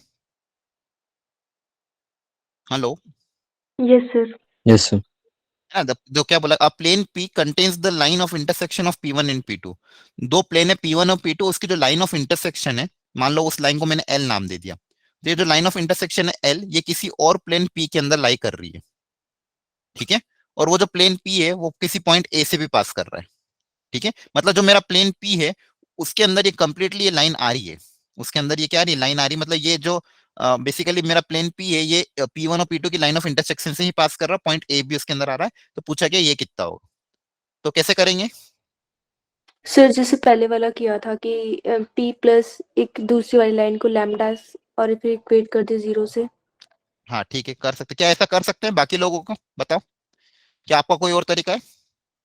Hello. Yes, sir. Yes sir. जो क्या बोला, a plane P contains the line of intersection of P1 and P2। दो प्लेन है P1 और P2, उसकी जो लाइन ऑफ इंटरसेक्शन है, मान लो उस लाइन को मैंने L नाम दे दिया। तो ये जो लाइन ऑफ इंटरसेक्शन है L, ये किसी और प्लेन P के अंदर लाई कर रही है, ठीक है। और वो जो प्लेन P है वो किसी पॉइंट A से भी पास कर रहा है, ठीक है। मतलब जो मेरा प्लेन P है उसके अंदर ये कंप्लीटली ये लाइन आ रही है, उसके अंदर ये क्या आ रही है, लाइन आ रही है। मतलब ये जो बेसिकली मेरा प्लेन P है, ये P1 और P2 की लाइन ऑफ इंटरसेक्शन से ही पास कर रहा है, पॉइंट A भी उसके अंदर आ रहा है। तो पूछा गया ये कितना होगा, तो कैसे करेंगे? सर जैसे पहले वाला किया था कि p प्लस एक दूसरी वाली लाइन को लैम्डा और फिर इक्वेट कर दे 0 से। हाँ ठीक है, कर सकते, क्या ऐसा कर सकते हैं? बाकी लोगों को बताओ, क्या आपका कोई और तरीका है?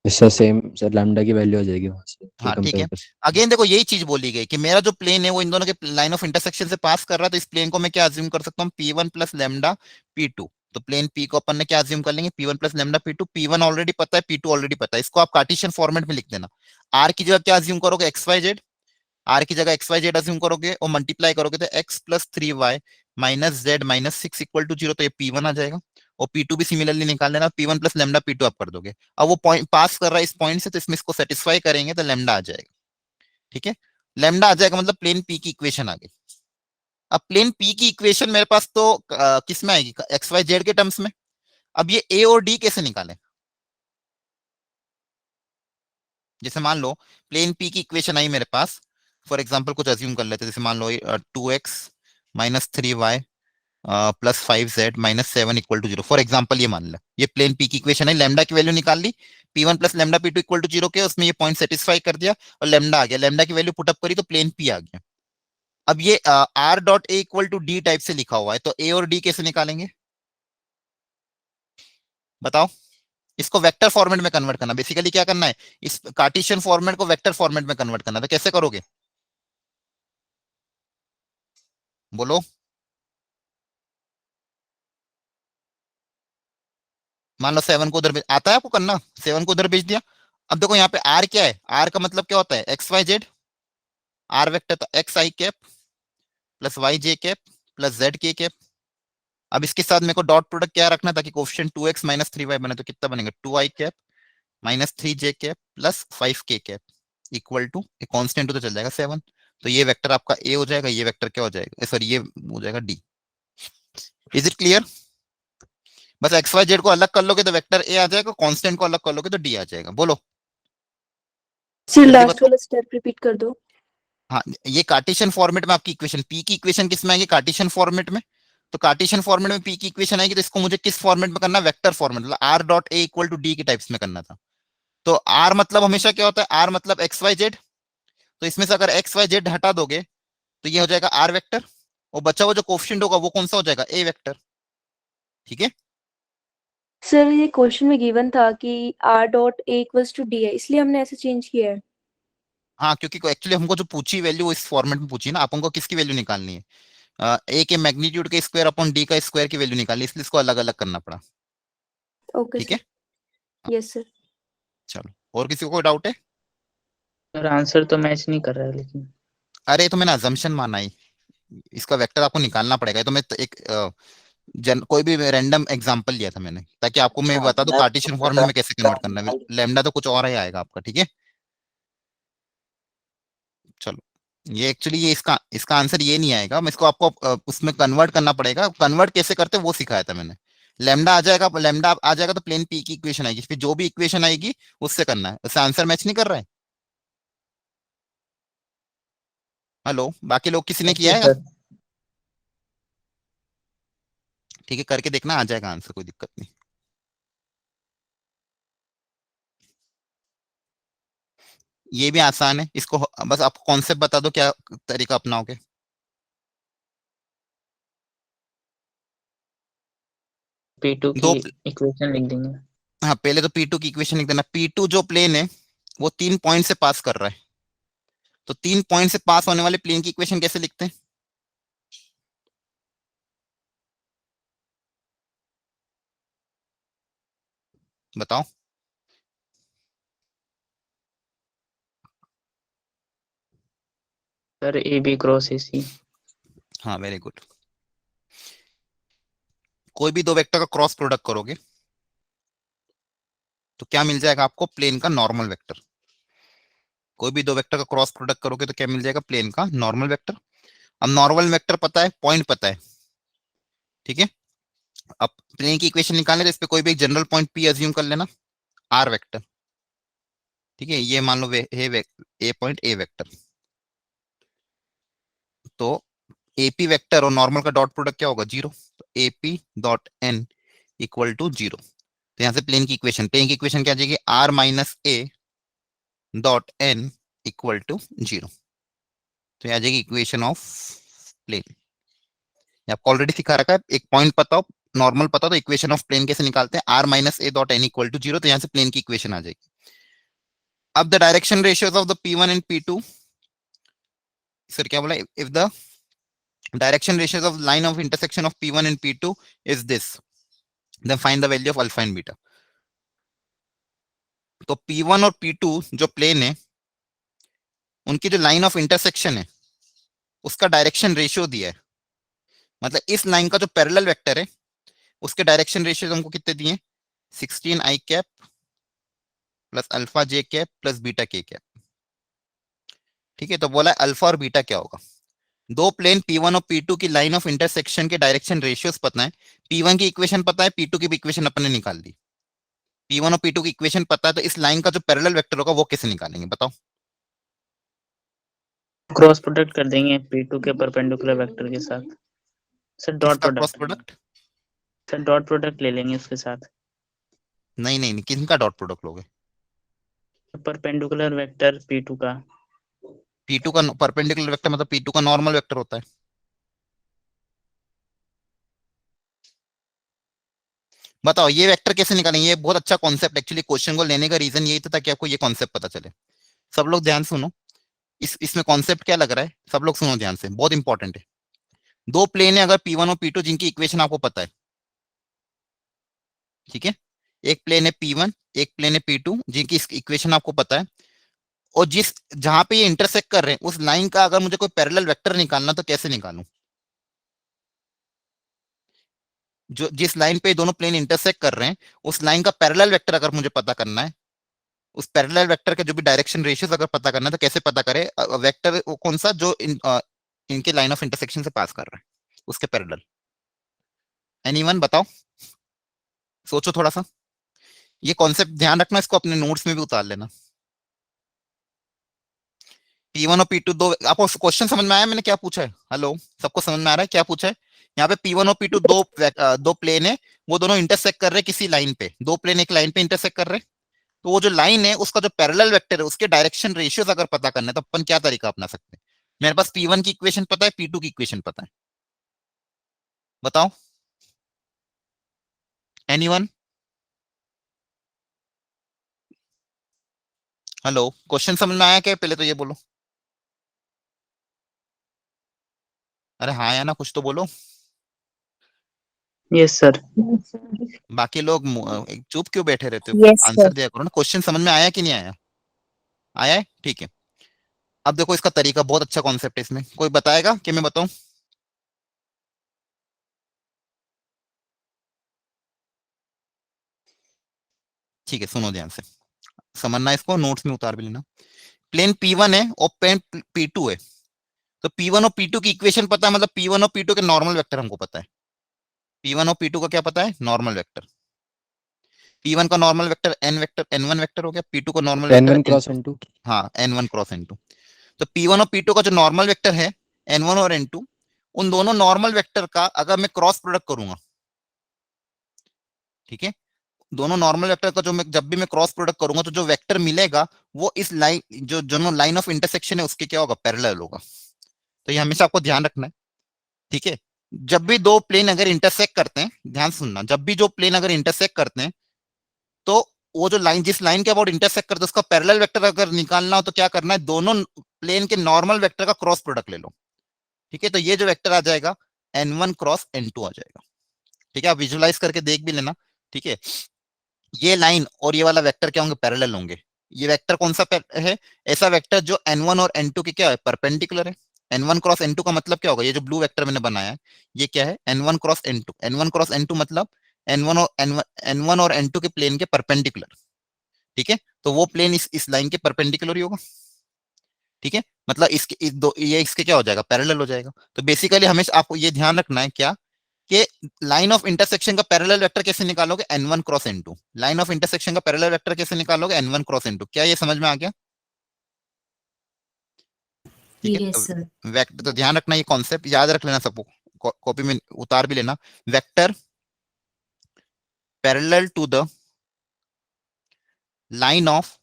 इससे सेम सर लैम्डा की वैल्यू आ जाएगी वहां से हाँ ठीक कंपेयर है। कर। अगेन देखो यही चीज बोली गई कि मेरा जो प्लेन है वो इन दोनों के लाइन ऑफ इंटरसेक्शन से पास कर रहा है, तो इस प्लेन को मैं क्या अज्यूम कर सकता हूँ, P1 प्लस लेमडा P2। तो प्लेन P को अपन ने क्या अज्यूम कर लेंगे, P1 plus lambda P2। P1 already पता है, P2 ऑलरेडी पता है, इसको आप कार्टेशियन फॉर्मेट में लिख देना। R की जगह क्या अज्यूम करोगे, एक्स वाई जेड। आर की जगह एक्स वाई जेड अज्यूम करोगे और मल्टीप्लाई करोगे तो x plus 3y minus Z minus 6 = 0, तो ये P1 आ जाएगा। और P2 भी सिमिलरली निकाल लेना, P1 प्लस लेमडा P2 आप कर दोगे। अब वो पॉइंट पास कर रहा है इस पॉइंट से, तो इसमें इसको सेटिस्फाई करेंगे तो लेमडा आ जाएगा, ठीक है। लेमडा आ जाएगा मतलब प्लेन P की इक्वेशन आ गई। अब प्लेन P की इक्वेशन मेरे पास तो किस में आएगी, एक्स वाई जेड के टर्म्स में। अब ये A और D कैसे निकालें? जैसे मान लो प्लेन P की इक्वेशन आई मेरे पास, फॉर एग्जाम्पल कुछ अज्यूम कर लेते हैं, जैसे मान लो 2x minus 3y plus 5z minus 7 = 0, for example ये मान लो ये प्लेन P की इक्वेशन है। लेमडा की वैल्यू निकाल ली, P1 प्लस लेमडा P2 = 0 के, उसमें ये पॉइंट सेटिस्फाई कर दिया और लेमडा आ गया, लेमडा की वैल्यू पुटअप करी तो प्लेन P आ गया। अब ये R dot A = D type से लिखा हुआ है, तो A और D कैसे निकालेंगे? बताओ। इसको वेक्टर फॉर्मेट में कन्वर्ट करना, बेसिकली क्या करना है, इस कार्टेशियन फॉर्मेट को वेक्टर फॉर्मेट में कन्वर्ट करना। तो कैसे करोगे, बोलो। मान लो 7 को उधर आता है आपको करना, 7 को उधर भेज दिया। अब देखो यहाँ पे आर क्या है, आर का मतलब क्या होता है, x y z. R vector तो x i cap plus y j cap plus z k cap. अब इसके साथ मेरे को डॉट प्रोडक्ट क्या रखना, ताकि कोफिशिएंट 2x माइनस 3y बने। तो कितना बनेगा, 2i cap minus 3j cap plus 5k cap equal to एक कांस्टेंट तो चल जाएगा 7। तो ये वेक्टर आपका ए हो जाएगा, ये वेक्टर क्या हो जाएगा, सॉरी ये हो जाएगा डी। Is it clear. बस एक्स वाई जेड को अलग कर लोगे तो वेक्टर ए आ जाएगा, कांस्टेंट को अलग कर लोगे तो डी आ जाएगा। बोलो सर जल्दी लास्ट बताओ। वाला स्टेप रिपीट कर दो। हाँ, ये कार्टेशियन फॉर्मेट में आपकी इक्वेशन, पी की इक्वेशन किस में आएगी, कार्टेशियन फॉर्मेट में। तो कार्टेशियन फॉर्मेट में पी की इक्वेशन आएगी, तो इसको मुझे किस फॉर्मेट में करना, वेक्टर फॉर्मेट, मतलब r dot a equal to d के टाइप्स में करना था। तो आर मतलब हमेशा क्या होता है, आर मतलब एक्स वाई जेड। तो इसमें से अगर एक्स वाई जेड हटा दोगे तो ये हो जाएगा आर वेक्टर, और बचा हुआ जो कोफिशिएंट होगा वो कौन सा हो जाएगा, ए वेक्टर। ठीक है। सर ये क्वेश्चन में गिवन था कि r dot a equals to d है, इसलिए हमने ऐसे चेंज किया है। हाँ, क्योंकि एक्चुअली हमको जो पूछी वैल्यू वो इस फॉर्मेट में पूछी ना, अपन को किसकी वैल्यू निकालनी है, ए के मैग्नीट्यूड के स्क्वायर अपॉन डी का स्क्वायर की वैल्यू निकालनी है, इसलिए इसको अलग अलग करना पड़ा। ओके ठीक है। सर। Yes sir. चलो, और किसी को कोई डाउट है। सर आंसर तो मैच नहीं कर रहा है लेकिन। अरे तो मैंने अजम्पशन माना ही, इसका वेक्टर आपको निकालना पड़ेगा। ये तो मैं तो एक कोई भी रैंडम एग्जांपल लिया था मैंने, ताकि आपको मैं अच्छा, बता दूं मैं कार्टेशियन फॉर्मेट में कैसे कन्वर्ट करना है। लैम्डा तो कुछ और ही आएगा आपका। ठीक है। चलो, ये एक्चुअली ये इसका इसका आंसर ये नहीं आएगा, मैं इसको आपको उसमें कन्वर्ट करना पड़ेगा। कन्वर्ट कैसे करते वो सिखाया था मैंने। लैम्डा आ जाएगा, लैम्डा आ जाएगा तो प्लेन पी की इक्वेशन आएगी, फिर जो भी इक्वेशन आएगी उससे करना है। उससे आंसर मैच नहीं कर रहा है। हेलो, बाकी लोग किसी ने किया ओके है। सर। ठीक है, करके देखना, आ जाएगा आंसर, कोई दिक्कत नहीं। ये भी आसान है, इसको बस आप कॉन्सेप्ट बता दो, क्या तरीका अपनाओगे। P2 की दो, इक्वेशन लिख देंगे। हाँ पहले तो P2 की इक्वेशन लिख देना। P2 जो प्लेन है वो 3 पॉइंट से पास कर रहा है, तो 3 पॉइंट से पास होने वाले प्लेन की इक्वेशन कैसे लिखते हैं, बताओ। Sir AB cross AC। हाँ वेरी गुड। कोई भी दो वेक्टर का क्रॉस प्रोडक्ट करोगे तो क्या मिल जाएगा आपको, प्लेन का नॉर्मल वेक्टर। कोई भी दो वेक्टर का क्रॉस प्रोडक्ट करोगे तो क्या मिल जाएगा, प्लेन का नॉर्मल वेक्टर। अब नॉर्मल वेक्टर पता है, पॉइंट पता है। ठीक है। अब प्लेन की इक्वेशन निकालने, तो इस पे कोई भी एक जनरल पॉइंट पी अज्यूम कर लेना, आर वेक्टर। ठीक है, ये मान लो ए पॉइंट ए वेक्टर। तो एपी वेक्टर और नॉर्मल का डॉट प्रोडक्ट क्या होगा, जीरो। तो AP dot n equal to zero. तो यहाँ से प्लेन की इक्वेशन क्या आ जाएगी, r minus a dot n equal to zero. तो ये आ जाएगी इक्वेशन ऑफ प्लेन। ये आपको ऑलरेडी सिखा रखा है, एक पॉइंट पता हो, नॉर्मल पता हो, तो इक्वेशन ऑफ प्लेन कैसे निकालते हैं, r minus a dot n equal to zero. तो यहाँ से प्लेन की इक्वेशन आ जाएगी। अब the direction ratios of the P1 and P2, sir क्या बोला, if the direction ratios of line of intersection of P1 and P2 is this, then find the value of alpha and beta. तो P1 और P2 जो plane है उनकी जो line of intersection है उसका डायरेक्शन रेशियो दिया है। मतलब इस लाइन का जो पैरेलल वेक्टर है उसके डायरेक्शन रेशियो हमको कितने दिए, 16 I cap plus alpha J cap plus beta K cap. ठीक है, तो बोला अल्फा और बीटा क्या होगा। दो प्लेन P1 और P2 की लाइन ऑफ इंटरसेक्शन के डायरेक्शन रेशियोस पता है, P1 की इक्वेशन पता है, P2 की भी इक्वेशन अपने निकाल दी। P1 और P2 की इक्वेशन पता है, तो इस लाइन का जो पैरेलल वेक्टर होगा वो कैसे निकालेंगे, बताओ। क्रॉस प्रोडक्ट कर देंगे P2 के परपेंडिकुलर वेक्टर के साथ। सर डॉट किसका cross product. Product, sir dot product ले लेंगे उसके साथ। नहीं नहीं नहीं, किसका डॉट प्रोडक्ट लोगे, परपेंडिकुलर वेक्टर P2 का। P2 का परपेंडिकुलर वेक्टर मतलब P2 का नॉर्मल वेक्टर होता है। बताओ ये वेक्टर कैसे निकालेंगे? ये बहुत अच्छा कॉन्सेप्ट, एक्चुअली क्वेश्चन को लेने का रीजन यही था ताकि आपको ये कॉन्सेप्ट पता चले। सब लोग ध्यान सुनो, इसमें कॉन्सेप्ट क्या लग रहा है, सब लोग सुनो ध्यान से, बहुत इंपॉर्टेंट है। दो प्लेन है अगर P1 और P2 जिनकी इक्वेशन आपको पता है, ठीक है, एक प्लेन है P1, एक प्लेन है P2 जिनकी इक्वेशन आपको पता है, और जिस जहां पे ये इंटरसेक्ट कर रहे हैं उस लाइन का अगर मुझे कोई पैरेलल वेक्टर निकालना तो कैसे निकालूं? जो जिस लाइन पे दोनों प्लेन इंटरसेक्ट कर रहे हैं उस लाइन का पैरेलल वेक्टर अगर मुझे पता करना है, उस पैरेलल वेक्टर के जो भी डायरेक्शन रेशियोज अगर पता करना है तो कैसे पता करें? वेक्टर कौन सा जो इनके लाइन ऑफ इंटरसेक्शन से पास कर रहा है उसके पैरेलल। एनीवन बताओ, सोचो थोड़ा सा, ये कॉन्सेप्ट ध्यान रखना, इसको अपने नोट्स में भी उतार लेना। P1 और P2 दो, आपको क्वेश्चन समझ में आया मैंने क्या पूछा है? हेलो, सबको समझ में आ रहा है क्या पूछा है? यहाँ पे P1 और P2 दो प्लेन है, वो दोनों इंटरसेक्ट कर रहे हैं किसी लाइन पे, दो प्लेन एक लाइन पे इंटरसेक्ट कर रहे हैं, तो वो जो लाइन है उसका जो पैरेलल वेक्टर है उसके डायरेक्शन रेशियोज अगर पता करना है तो अपन क्या तरीका अपना सकते हैं? मेरे पास P1 की इक्वेशन पता है, P2 की इक्वेशन पता है, बताओ एनीवन? हेलो, क्वेश्चन समझ में आया क्या? पहले तो ये बोलो, अरे हाँ या ना, कुछ तो बोलो। Yes sir. बाकी लोग चुप क्यों बैठे रहते हो? Yes, answer sir. दिया करो ना। क्वेश्चन समझ में आया कि नहीं आया? आया है, ठीक है। अब देखो इसका तरीका, बहुत अच्छा कॉन्सेप्ट है, इसमें कोई बताएगा कि मैं बताऊं? ठीक है, सुनो ध्यान से, समझना इसको, नोट्स में उतार भी लेना। प्लेन P1 है और प्लेन P2 है, तो P1 और P2 की इक्वेशन पता है, मतलब P1 और P2 के नॉर्मल वेक्टर हमको पता है। P1 और P2 का क्या पता है? Normal vector. P1 का नॉर्मल वेक्टर N1 वेक्टर हो गया, P2 का normal vector N1 cross N2। हाँ, N1 क्रॉस N2। तो P1 और P2 का जो नॉर्मल वेक्टर है N1 और N2, उन दोनों नॉर्मल वेक्टर का अगर मैं क्रॉस प्रोडक्ट करूंगा, ठीक है, दोनों नॉर्मल वेक्टर का जो मैं जब भी मैं क्रॉस प्रोडक्ट करूंगा तो जो वेक्टर मिलेगा वो इस लाइन, जो दोनों लाइन ऑफ इंटरसेक्शन है उसके क्या होगा? पैरेलल होगा। तो ये हमेशा आपको ध्यान रखना है, ठीक है। जब भी दो प्लेन अगर इंटरसेक्ट करते हैं, ध्यान सुनना, जब भी जो प्लेन अगर इंटरसेक्ट करते हैं तो वो जो लाइन, जिस लाइन के अबाउट इंटरसेक्ट करते हैं उसका पैरेलल वेक्टर अगर निकालना हो तो क्या करना है? दोनों प्लेन के नॉर्मल वेक्टर का क्रॉस प्रोडक्ट ले लो, ठीक है। तो ये जो वेक्टर आ जाएगा N1 क्रॉस N2 आ जाएगा, ठीक है। आप विजुलाइज करके देख भी लेना, ठीक है। ये लाइन और ये वाला वेक्टर क्या होंगे? पैरेलल होंगे। ये वेक्टर कौन सा है? ऐसा वेक्टर जो N1 और N2 के क्या है? परपेंडिकुलर है। N1 क्रॉस N2 का मतलब क्या होगा? ये जो ब्लू वेक्टर मैंने बनाया है ये क्या है? N1 cross N2। N1 cross N2 मतलब N1 और N2 के प्लेन के परपेंडिकुलर, ठीक है। तो वो प्लेन इस लाइन के परपेंडिकुलर ही होगा, ठीक है। मतलब ये इसके क्या हो जाएगा? पैरेलल हो जाएगा। तो बेसिकली हमेशा आपको ये ध्यान रखना है क्या, कि लाइन ऑफ इंटरसेक्शन का पैरेलल वेक्टर कैसे निकालोगे? N1 cross N2। Line of intersection का पैरेलल वेक्टर कैसे निकालोगे? N1 cross N2। क्या ये समझ में आ गया? ठीक है। Yes, sir. वेक्टर तो ध्यान रखना, ये कॉन्सेप्ट याद रख लेना, सबको कॉपी में उतार भी लेना। Vector parallel to the line of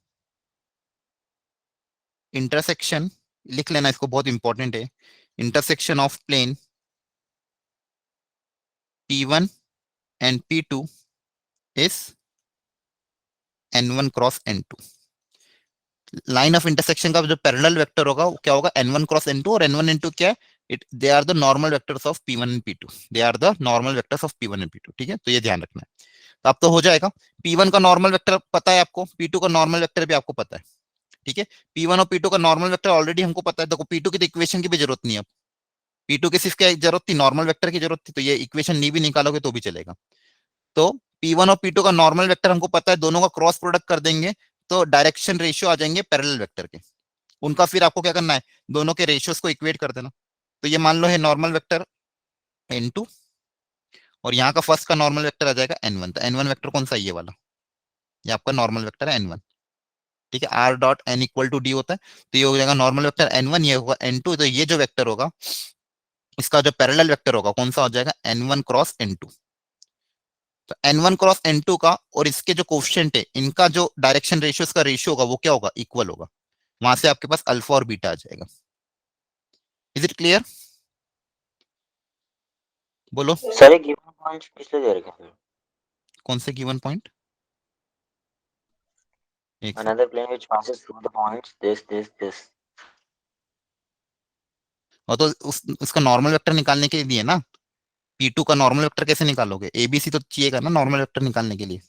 intersection, लिख लेना इसको, बहुत इंपॉर्टेंट है। Intersection of plane P1 and P2 is N1 cross N2। Line of intersection का जो पैरेलल वेक्टर होगा वो क्या होगा? N1 cross N2। और N1 N2 क्या है? They are the normal vectors of P1 and P2। They are the normal vectors of P1 and P2, ठीक है। तो ये ध्यान रखना है। तो अब तो हो जाएगा, P1 का नॉर्मल वेक्टर पता है आपको, P2 का नॉर्मल वेक्टर भी आपको पता है, ठीक है। P1 और P2 का नॉर्मल वेक्टर ऑलरेडी हमको पता है। देखो P2 की तो इक्वेशन की भी जरूरत नहीं है, P2 की सिर्फ क्या जरूरत थी? नॉर्मल वेक्टर की जरूरत थी। तो ये इक्वेशन नहीं भी निकालोगे तो भी चलेगा। तो P1 और P2 का नॉर्मल वेक्टर हमको पता है, दोनों का क्रॉस प्रोडक्ट कर देंगे तो डायरेक्शन रेशियो आ जाएंगे पैरेलल वेक्टर के। उनका फिर आपको क्या करना है? दोनों के रेशियोज को इक्वेट कर देना। तो ये मान लो है नॉर्मल वेक्टर N2, और यहाँ का फर्स्ट का नॉर्मल वेक्टर आ जाएगा N1। तो N1 वेक्टर कौन सा? ये वाला, ये आपका नॉर्मल वेक्टर है N1, ठीक है। R dot N equal to D होता है, तो ये हो जाएगा नॉर्मल वेक्टर N1, ये होगा N2। तो ये जो वेक्टर होगा इसका जो पैरेलल वेक्टर होगा कौन सा हो जाएगा? N1 cross N2। तो N1 क्रॉस N2 का और इसके जो कोफिशिएंट है इनका जो डायरेक्शन रेशियो का रेशियो होगा वो क्या होगा? इक्वल होगा। वहां से आपके पास अल्फा और बीटा आ जाएगा। Is it clear? बोलो। सर ये गिवन पॉइंट्स किसलिए दे रखे हैं? कौन से गिवन पॉइंट? एक another plane which passes through the points this और तो उसका नॉर्मल वेक्टर निकालने के लिए ना, P2 का नॉर्मल वेक्टर कैसे निकालोगे? ABC तो चाहिएगा ना नॉर्मल वेक्टर निकालने के लिए।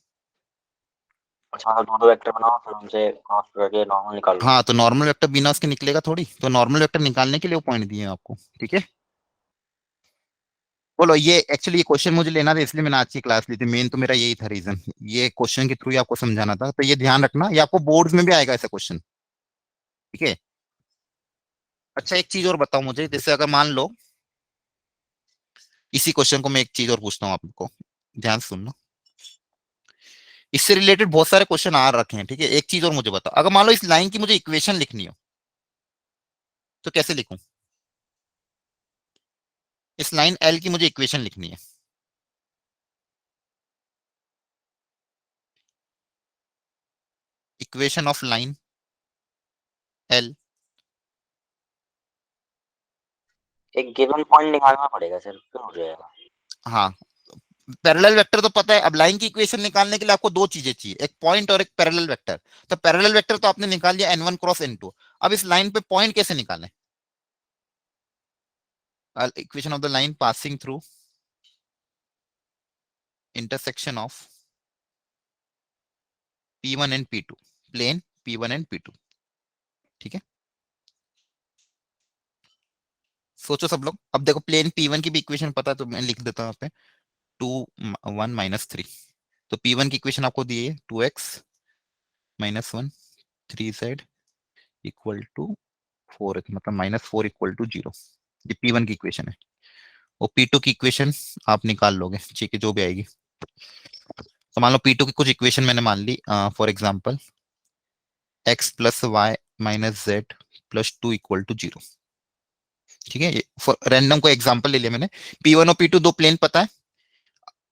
अच्छा मतलब दो वेक्टर बनाओ फिर उनसे क्रॉस करके नॉर्मल निकाल लो। हाँ, तो नॉर्मल वेक्टर बिना उसके निकलेगा थोड़ी, तो नॉर्मल वेक्टर निकालने के लिए वो पॉइंट दिए हैं आपको, ठीक है। बोलो, ये एक्चुअली ये क्वेश्चन मुझे लेना था इसलिए मैंने आज की क्लास ली थी, मेन तो मेरा यही था रीजन, ये क्वेश्चन के थ्रू ही आपको समझाना था, तो ये ध्यान रखना, ये आपको बोर्ड्स में भी आएगा ऐसा क्वेश्चन, ठीक है। अच्छा, एक चीज और बताओ मुझे, जैसे अगर मान लो इसी क्वेश्चन को मैं एक चीज और पूछता हूँ आपको, ध्यान से सुनना, इससे रिलेटेड बहुत सारे क्वेश्चन आ रखे हैं, ठीक है। एक चीज और मुझे बताओ, अगर मान लो इस लाइन की मुझे इक्वेशन लिखनी हो तो कैसे लिखूं? इस लाइन एल की मुझे इक्वेशन लिखनी है, इक्वेशन ऑफ लाइन एल। एक गिवन पॉइंट निकालना पड़ेगा सर फिर हो जाएगा। हाँ, पैरेलल वेक्टर तो पता है, अब लाइन की इक्वेशन निकालने के लिए आपको दो चीजें चाहिए, एक पॉइंट और एक पैरेलल वेक्टर। तो पैरेलल वेक्टर तो आपने निकाल लिया n1 क्रॉस n2, अब इस लाइन पे पॉइंट कैसे निकालें? Equation of the line passing through intersection of P1 and P2, plane P1 and P2, ठीक है। सोचो सब लोग, अब देखो प्लेन P1 की भी इक्वेशन पता है तो मैं लिख देता हूं यहाँ पे 2 1 - 3। तो P1 की इक्वेशन आपको दी है 2x - 1 3z equal to 4x, मतलब -4 इक्वल टू 0। ये P1 की इक्वेशन है, और P2 की इक्वेशन आप निकाल लोगे, ठीक है, जो भी आएगी। तो मान लो P2 की कुछ इक्वेशन मैंने मान ली, for example x + y - z + 2 equal to 0, ठीक है। ये रैंडम को एग्जांपल ले लिया मैंने। P1 और P2 दो प्लेन पता है,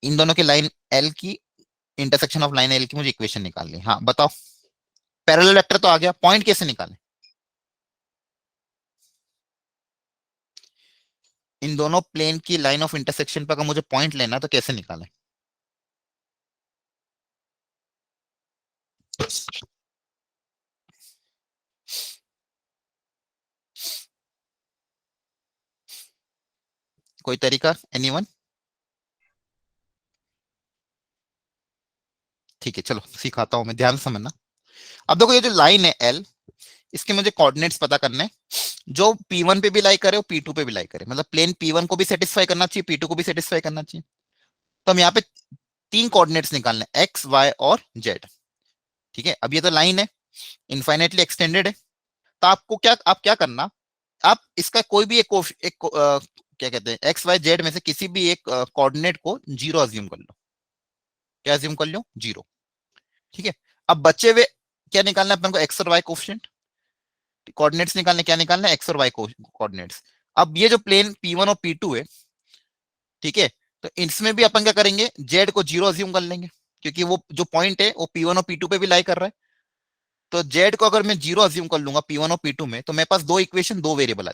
इन दोनों के लाइन L की इंटरसेक्शन ऑफ लाइन L की मुझे इक्वेशन निकालनी है। हाँ बताओ, पैरेलल वेक्टर तो आ गया, पॉइंट कैसे निकालें? इन दोनों प्लेन की लाइन ऑफ इंटरसेक्शन पर अगर मुझे पॉइंट लेना तो कैसे निकालें? कोई तरीका, एनीवन? ठीक है, चलो सिखाता हूं मैं, ध्यान से समझना। अब देखो, ये जो लाइन है L, इसके मुझे कोऑर्डिनेट्स पता करने हैं, जो P1 पे भी लाई करे और P2 पे भी लाई करे, मतलब प्लेन P1 को भी सेटिस्फाई करना चाहिए, P2 को भी सेटिस्फाई करना चाहिए। तो हम यहाँ पे तीन कोऑर्डिनेट्स निकालने, x, y और z, ठीक है। अब ये तो लाइन है, इनफाइनाइटली एक्सटेंडेड है, तो आपको आप क्या करना, आप इसका कोई भी क्या कहते हैं, एक्स वाई जेड में से किसी भी एक कोऑर्डिनेट को 0 अज्यूम कर लो। क्या अज्यूम कर लो? 0, ठीक है। अब बचे हुए क्या निकालना है अपन को? एक्स और वाई कोफिशिएंट, कोऑर्डिनेट्स निकालने, क्या निकालना है? एक्स और वाई कोऑर्डिनेट्स। अब ये जो प्लेन P1 और P2 है, ठीक है, तो इसमें भी अपन क्या करेंगे, जेड को 0 अज्यूम कर लेंगे, क्योंकि वो जो पॉइंट है वो P1 और P2 पे भी लाई कर रहा है। तो जेड को अगर मैं 0 अज्यूम कर लूंगा P1 और P2 में, तो मेरे पास दो इक्वेशन दो वेरिएबल आ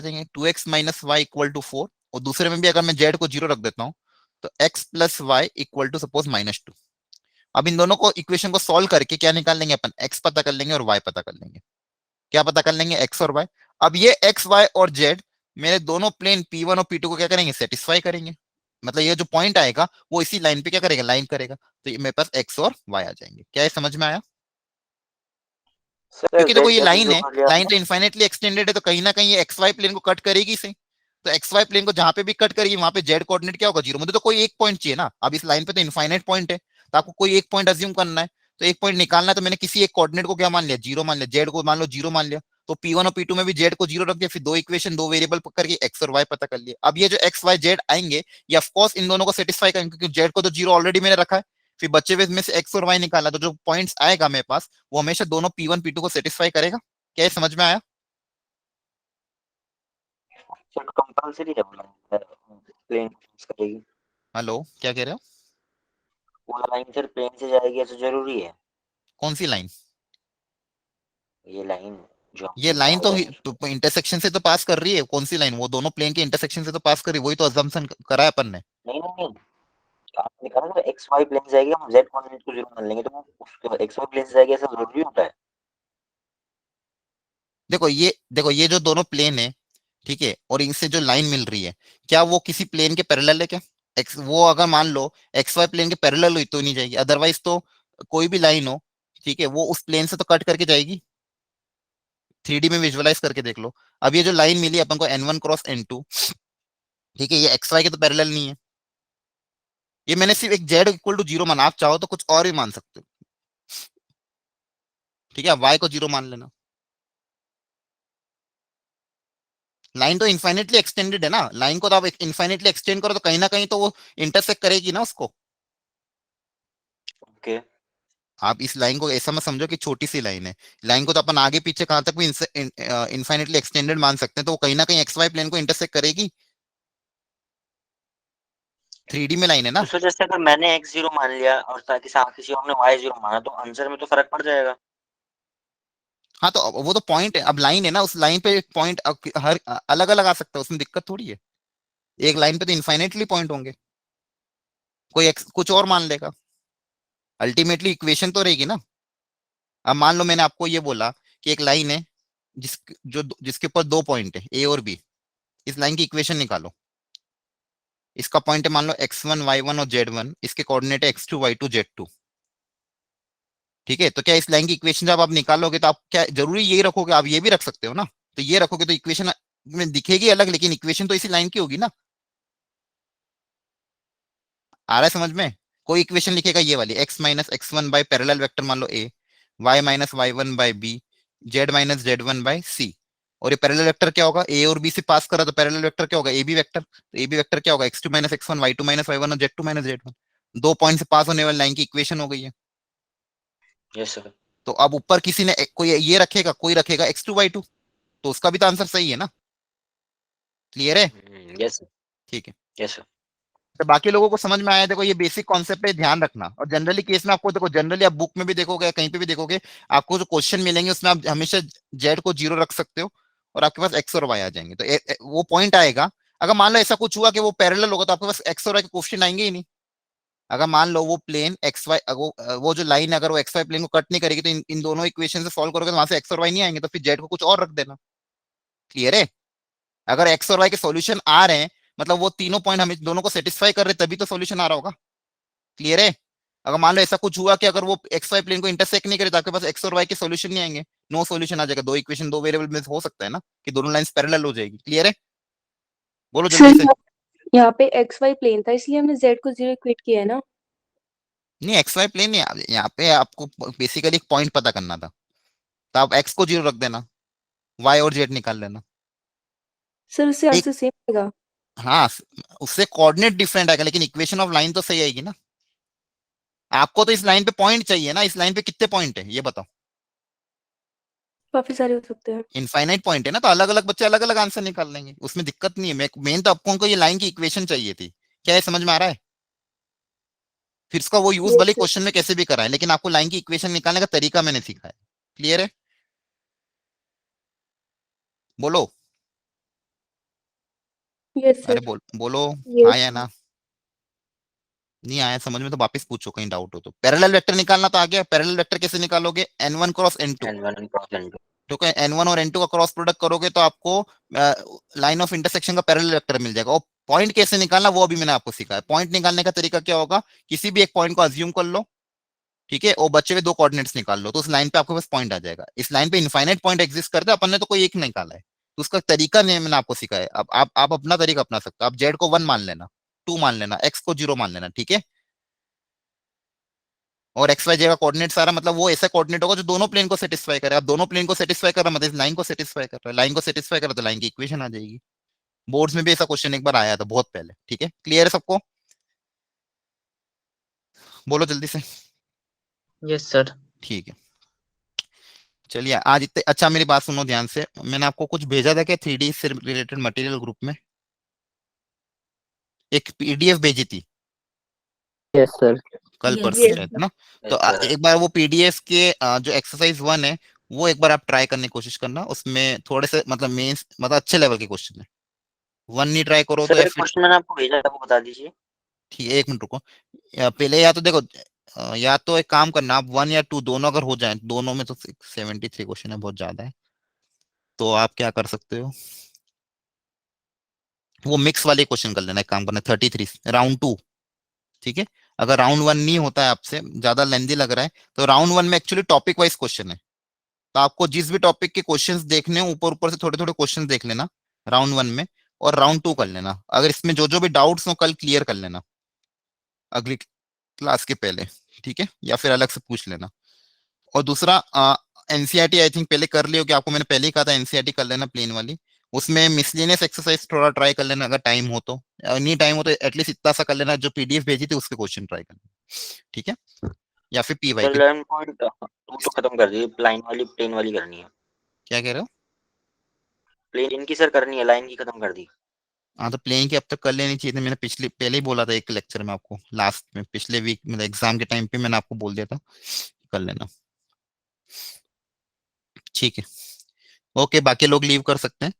जाएंगे, two x minus y equal to 4, और दूसरे में भी अगर मैं जेड को 0 रख देता हूं तो x + y equal to suppose -2। अब इन दोनों को इक्वेशन को सॉल्व करके क्या निकाल लेंगे अपन? x पता कर लेंगे और y पता कर लेंगे। क्या पता कर लेंगे? x और y। अब ये x, y और z मेरे दोनों प्लेन P1 और P2 को क्या करेंगे? सेटिस्फाई करेंगे, मतलब ये जो पॉइंट आएगा वो इसी लाइन पे क्या करेगा? लाइन करेगा। तो ये मेरे पास x और y आ जाएंगे। क्या ये समझ में आया? सर क्योंकि देखो z ये कैसे लाइन जो है, कर लिया लाइन आपने? तो इनफाइनेटली एक्सटेंडेड है, तो कहीं ना कहीं ये एक्स वाई प्लेन को कट करेगी सही। तो एक्स वाई प्लेन को जहां पे भी कट करेगी वहां पे जेड कोऑर्डिनेट क्या होगा? 0। मुझे तो कोई एक पॉइंट चाहिए ना, अब इस लाइन पे तो इनफाइनाइट पॉइंट है, तो आपको कोई एक पॉइंट अज्यूम करना है, तो एक पॉइंट निकालना है, तो मैंने किसी एक कोऑर्डिनेट को क्या मान लिया? 0 मान लिया, जेड को मान लो 0 मान लिया। तो P1 और P2 में भी जेड को 0 रख दिया, फिर दो इक्वेशन दो वेरिएबल करके एक्स और वाई पता कर लिया। अब ये जो एक्स वाई जेड आएंगे ये ऑफकोर्स इन दोनों को सेटिस्फाई करेंगे, क्योंकि जेड को तो 0 ऑलरेडी मैंने रखा है। फिर बच्चे हुए में से एक्स और वाई निकाला, तो जो पॉइंट्स आएगा मेरे पास वो हमेशा दोनों P1 P2 को सेटिस्फाई करेगा। क्या ये समझ में आया? सर कंपलसरी है बोला प्लेन करेगी, हेलो, क्या कह रहे हो? वो लाइन सर प्लेन से जाएगी ऐसा जरूरी है? कौन सी लाइन? ये लाइन जो हम ये लाइन तो निकाल रहे हैं। इंटरसेक्शन से तो पास कर रही है। कौन सी लाइन? वो दोनों प्लेन के इंटरसेक्शन से तो पास कर रही है, वही तो अजम्पशन करा है अपन ने। नहीं नहीं नहीं आपने कहा ना एक्स वाई प्लेन से जाएगी, हम जेड कोऑर्डिनेट को 0 मान लेंगे, तो वो उसके एक्स वाई प्लेन से जाएगी, ऐसा जरूरी होता है? देखो ये जो दोनों प्लेन है, ठीक है, और इनसे जो लाइन मिल रही है, क्या वो किसी प्लेन के पैरेलल है क्या? एक्स वो अगर मान लो एक्स वाई प्लेन के पैरेलल हुई तो नहीं जाएगी, अदरवाइज तो कोई भी लाइन हो, ठीक है, वो उस प्लेन से तो कट करके जाएगी। 3D में विजुअलाइज करके देख लो। अब ये जो लाइन मिली अपन को N1 क्रॉस N2, ठीक है, ये एक्स वाई के तो पैरेलल नहीं है, ये मैंने सिर्फ एक जेड इक्वल टू 0 माना, आप चाहो तो कुछ और भी मान सकते हो, ठीक है, वाई को 0 मान लेना। लाइन तो इन्फाइनेटली एक्सटेंडेड है ना, लाइन को तो आप इन्फाइनेटली एक्सटेंड करो तो कहीं ना कहीं तो वो इंटरसेक्ट करेगी ना उसको। ओके। आप इस लाइन को ऐसा मत समझो कि छोटी सी लाइन है, लाइन को तो अपन आगे पीछे कहां तक भी इन्फाइनेटली एक्सटेंडेड मान सकते हैं, तो वो कहीं ना कहीं एक्स वाई प्लेन को इंटरसेक्ट करेगी। 3D में लाइन है ना। तो सर जैसे अगर मैंने एक्स 0 मान लिया और ताकि किसी और ने वाई 0 माना, तो आंसर में तो फर्क पड़ जाएगा। हाँ तो वो तो पॉइंट है, अब लाइन है ना, उस लाइन पे पॉइंट हर अलग अलग आ सकता है, उसमें दिक्कत थोड़ी है। एक लाइन पे तो इन्फाइनेटली पॉइंट होंगे, कोई कुछ और मान लेगा, अल्टीमेटली इक्वेशन तो रहेगी ना। अब मान लो मैंने आपको ये बोला कि एक लाइन है जिसके ऊपर 2 पॉइंट है ए और बी, इस लाइन की इक्वेशन निकालो। इसका पॉइंट है मान लो x1 y1 और z1, इसके कोऑर्डिनेट है x2 y2 z2, ठीक है। तो क्या इस लाइन की इक्वेशन जब आप निकालोगे तो आप क्या जरूरी यही रखोगे? आप ये भी रख सकते हो ना, तो ये रखोगे तो इक्वेशन में दिखेगी अलग, लेकिन इक्वेशन तो इसी लाइन की होगी ना। आ रहा है समझ में? कोई इक्वेशन लिखेगा ये वाली x minus x1 by parallel vector मान लो a, y minus y1 by b, z minus z1 by c, और ये पैरेलल वेक्टर क्या होगा? a और b से पास करा तो पैरेलल वेक्टर क्या होगा? ab vector. तो ab वेक्टर क्या होगा? x2 minus x1, y2 minus y1 और z2 माइनस z1। 2 पॉइंट से पास होने वाली लाइन की इक्वेशन हो गई है। Yes sir. तो अब ऊपर किसी ने कोई ये रखेगा, कोई रखेगा x2 y2, तो उसका भी तो आंसर सही है ना। क्लियर है? Yes sir. ठीक है, यस सर। तो बाकी लोगों को समझ में आया? देखो ये बेसिक कॉन्सेप्ट है, ध्यान रखना। और जनरली केस में आपको देखो, जनरली आप बुक में भी देखोगे, कहीं पे भी देखोगे, आपको जो क्वेश्चन मिलेंगे उसमें आप हमेशा जेड को 0 रख सकते हो और आपके पास एक्स और वाई आ जाएंगे, तो वो पॉइंट आएगा। अगर मान लो ऐसा कुछ हुआ कि वो पैरेलल होगा तो आपके पास एक्स और वाई के क्वेश्चन आएंगे ही नहीं। अगर मान लो वो प्लेन एक्स वाई, वो जो लाइन अगर वो एक्स वाई प्लेन को कट नहीं करेगी तो इन दोनों इक्वेशन से सॉल्व करोगे तो वहां से एक्स और वाई नहीं आएंगे, तो फिर जेड को कुछ और रख देना। क्लियर है? अगर एक्स और वाई के सॉल्यूशन आ रहे हैं, मतलब वो तीनों पॉइंट हमें दोनों को सेटिस्फाई कर रहे हैं, तभी तो सॉल्यूशन आ रहा होगा। क्लियर है? अगर मान लो ऐसा कुछ हुआ कि अगर वो एक्स वाई प्लेन को इंटरसेक्ट नहीं करे तो आपके पास एक्स और वाई के सॉल्यूशन नहीं आएंगे, नो सॉल्यूशन आ जाएगा। दो इक्वेशन दो वेरिएबल में हो सकता है ना कि दोनों लाइंस पैरेलल हो जाएगी। क्लियर है? बोलो जल्दी से। सर यहाँ पे एक्स वाई प्लेन था, इसलिए हमने जेड को 0 इक्वेट किया है ना। नहीं, एक्स वाई प्लेन नहीं, यहाँ पे आपको बेसिकली एक पॉइंट पता करना था, तो आप एक्स को 0 रख देना, वाई और जेड निकाल लेना। सर उससे एक, आंसर सेम आएगा। हाँ, उससे कोऑर्डिनेट डिफरेंट आएगा लेकिन इक्वेशन ऑफ लाइन तो सही आएगी ना। आपको तो इस लाइन पे पॉइंट चाहिए ना, इस लाइन पे कितने पॉइंट है ये बताओ? काफी सारे हो सकते हैं। इनफाइनाइट पॉइंट है ना, तो अलग अलग बच्चे अलग अलग आंसर निकाल लेंगे, उसमें दिक्कत नहीं है। मेन तो आपको ये लाइन की इक्वेशन चाहिए थी। क्या ये समझ में आ रहा है? फिर उसका वो यूज यस भले सर। क्वेश्चन में कैसे भी कराए, लेकिन आपको लाइन की इक्वेशन निकालने का तरीका मैंने सिखाया। क्लियर है? बोलो। यस अरे सर। बोलो। हाँ यस। या ना? नहीं आया समझ में तो वापस पूछो, कहीं डाउट हो तो। पैरेलल वेक्टर निकालना तो आ गया। पैरेलल वेक्टर कैसे निकालोगे? n1 cross n2, N1 cross N2। तो क्या n1 और n2 का क्रॉस प्रोडक्ट करोगे तो आपको लाइन ऑफ इंटरसेक्शन का पैरेलल वेक्टर मिल जाएगा। और पॉइंट कैसे निकालना वो अभी मैंने आपको सिखाया। पॉइंट निकालने का तरीका क्या होगा? किसी भी एक पॉइंट को अज्यूम कर लो, ठीक है, और बचे हुए 2 कोऑर्डिनेट्स निकाल लो, तो उस लाइन पे आपके पास पॉइंट आ जाएगा। इस लाइन पे इनफाइनाइट पॉइंट एग्जिस्ट करता है, अपन ने तो कोई एक निकाला है, तो उसका तरीका नहीं मैंने आपको सिखाया। अब आप अपना तरीका अपना सकते हो। आप जेड को 1 मान लेना, 2 मान लेना, एक्स को 0 मान लेना, ठीक है। और एक्स वाई जे का कोऑर्डिनेट सारा मतलब वो ऐसा कोऑर्डिनेट होगा जो दोनों प्लेन को सेटिस्फाई करे। अब दोनों प्लेन को सेटिस्फाई कर रहा मतलब इस लाइन को सेटिस्फाई कर रहा है, लाइन को सेटिस्फाई कर रहा तो लाइन की इक्वेशन आ जाएगी। बोर्ड्स में भी ऐसा क्वेश्चन एक बार आया था बहुत पहले। ठीक है, क्लियर है सबको? बोलो जल्दी से। Yes sir. ठीक है, चलिए आज इतने। अच्छा मेरी बात सुनो ध्यान से, मैंने आपको कुछ भेजा था क्या 3D से रिलेटेड मटेरियल ग्रुप में? एक पीडीएफ भेजी थी यस सर। कल Yes, परसों sir. शायद ना। तो Yes, sir. एक बार वो पीडीएफ के जो एक्सरसाइज 1 है वो एक बार आप ट्राई करने की कोशिश करना। उसमें थोड़े से मतलब मेन मतलब अच्छे लेवल के क्वेश्चन है। 1 नहीं ट्राई करो तो सर या एक फिर क्वेश्चन मैंने आपको भेजा था, वो बता दीजिए। ठीक है, 1 मिनट रुको। पहले या तो देखो, या तो एक काम करना, आप 1 या 2 दोनों अगर हो जाए, दोनों में तो 73 क्वेश्चन है, बहुत ज्यादा है। तो आप क्या कर सकते हो, वो मिक्स वाले क्वेश्चन कर लेना, एक काम करना 33 राउंड 2। ठीक है, अगर राउंड 1 नहीं होता है आपसे, ज्यादा लेंदी लग रहा है, तो राउंड 1 में एक्चुअली टॉपिक वाइज क्वेश्चन है। तो आपको जिस भी टॉपिक के क्वेश्चंस देखने हो, ऊपर ऊपर से थोड़े थोड़े क्वेश्चन देख लेना राउंड 1 में, और राउंड 2 कर लेना। अगर इसमें जो जो भी डाउट्स हो कल क्लियर कर लेना अगली क्लास के पहले, ठीक है, या फिर अलग से पूछ लेना। और दूसरा, एनसीईआरटी आई थिंक पहले कर लियो, कि आपको मैंने पहले ही कहा था एनसीईआरटी कर लेना प्लेन वाली। उसमें मिसलेनियस एक्सरसाइज थोड़ा ट्राई कर लेना, अगर टाइम हो तो। नहीं टाइम हो तो एटलीस्ट इतना सा कर लेना, जो पीडीएफ भेजी थी उसके क्वेश्चन ट्राई कर लेना, ठीक है, या फिर पीवाई सर 11.2 तो खत्म कर दी, प्लेन वाली करनी है। क्या कह रहे हो? प्लेन की सर करनी है, लाइन की खत्म कर दी। हाँ, तो प्लेन की अब तक कर लेनी चाहिए थी, मैंने पहले ही बोला था एक लेक्चर में आपको, लास्ट में पिछले वीक मतलब एग्जाम के टाइम पे मैंने आपको बोल दिया था कर लेना, ठीक है। ओके, बाकी लोग लीव कर सकते हैं।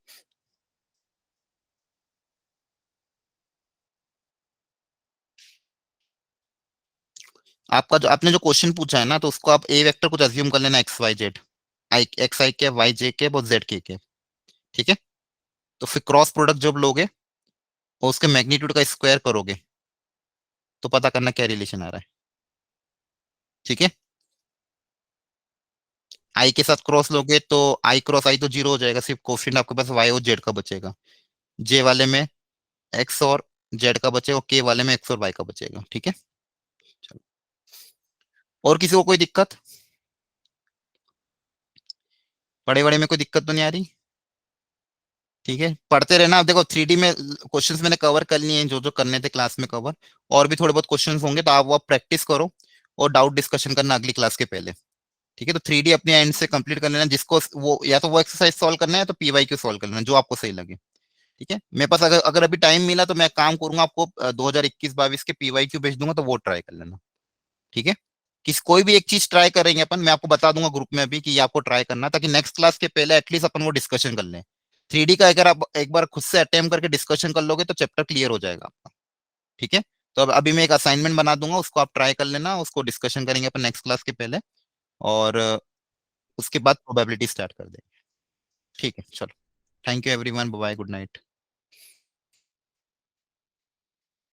आपका जो आपने जो क्वेश्चन पूछा है ना, तो उसको आप ए वेक्टर कुछ अज्यूम कर लेना, एक्स वाई जेड, आई एक्स आई के, वाई जे के और जेड के, ठीक है। तो फिर क्रॉस प्रोडक्ट जब लोगे और उसके मैग्नीट्यूड का स्क्वायर करोगे, तो पता करना क्या रिलेशन आ रहा है, ठीक है। आई के साथ क्रॉस लोगे तो आई क्रॉस आई तो 0 हो जाएगा, सिर्फ कोफिशिएंट आपके पास वाई और जेड का बचेगा। जे वाले में एक्स और जेड का बचेगा, और के वाले में एक्स और वाई का बचेगा, ठीक है। चलो, और किसी को कोई दिक्कत, बड़े बड़े में कोई दिक्कत तो नहीं आ रही? ठीक है, पढ़ते रहना। अब देखो 3D में क्वेश्चंस मैंने कवर कर लिए हैं, जो जो करने थे क्लास में कवर, और भी थोड़े बहुत क्वेश्चंस होंगे, तो आप वो प्रैक्टिस करो और डाउट डिस्कशन करना अगली क्लास के पहले, ठीक है। तो 3D अपने एंड से कंप्लीट कर लेना, जिसको वो या तो वो एक्सरसाइज सॉल्व करना है, तो पीवाईक्यू सॉल्व कर लेना, जो आपको सही लगे, ठीक है। मेरे पास अगर अगर अभी टाइम मिला तो मैं काम करूंगा, आपको 2021-22 के पीवाईक्यू भेज दूंगा, तो वो ट्राई कर लेना, ठीक है। कोई भी एक चीज ट्राई करेंगे अपन, मैं आपको बता दूंगा ग्रुप में भी कि ये आपको ट्राई करना, ताकि नेक्स्ट क्लास के पहले एटलीस्ट अपन वो डिस्कशन कर लें। 3D का अगर आप एक बार खुद से अटेम्प्ट करके डिस्कशन कर लोगे, तो चैप्टर क्लियर हो जाएगा आपका, ठीक है। तो अब अभी मैं एक असाइनमेंट बना दूंगा, उसको आप ट्राई कर लेना, उसको डिस्कशन करेंगे अपन नेक्स्ट क्लास के पहले, और उसके बाद प्रोबेबिलिटी स्टार्ट कर देंगे, ठीक है। चलो, thank you everyone, bye, good night.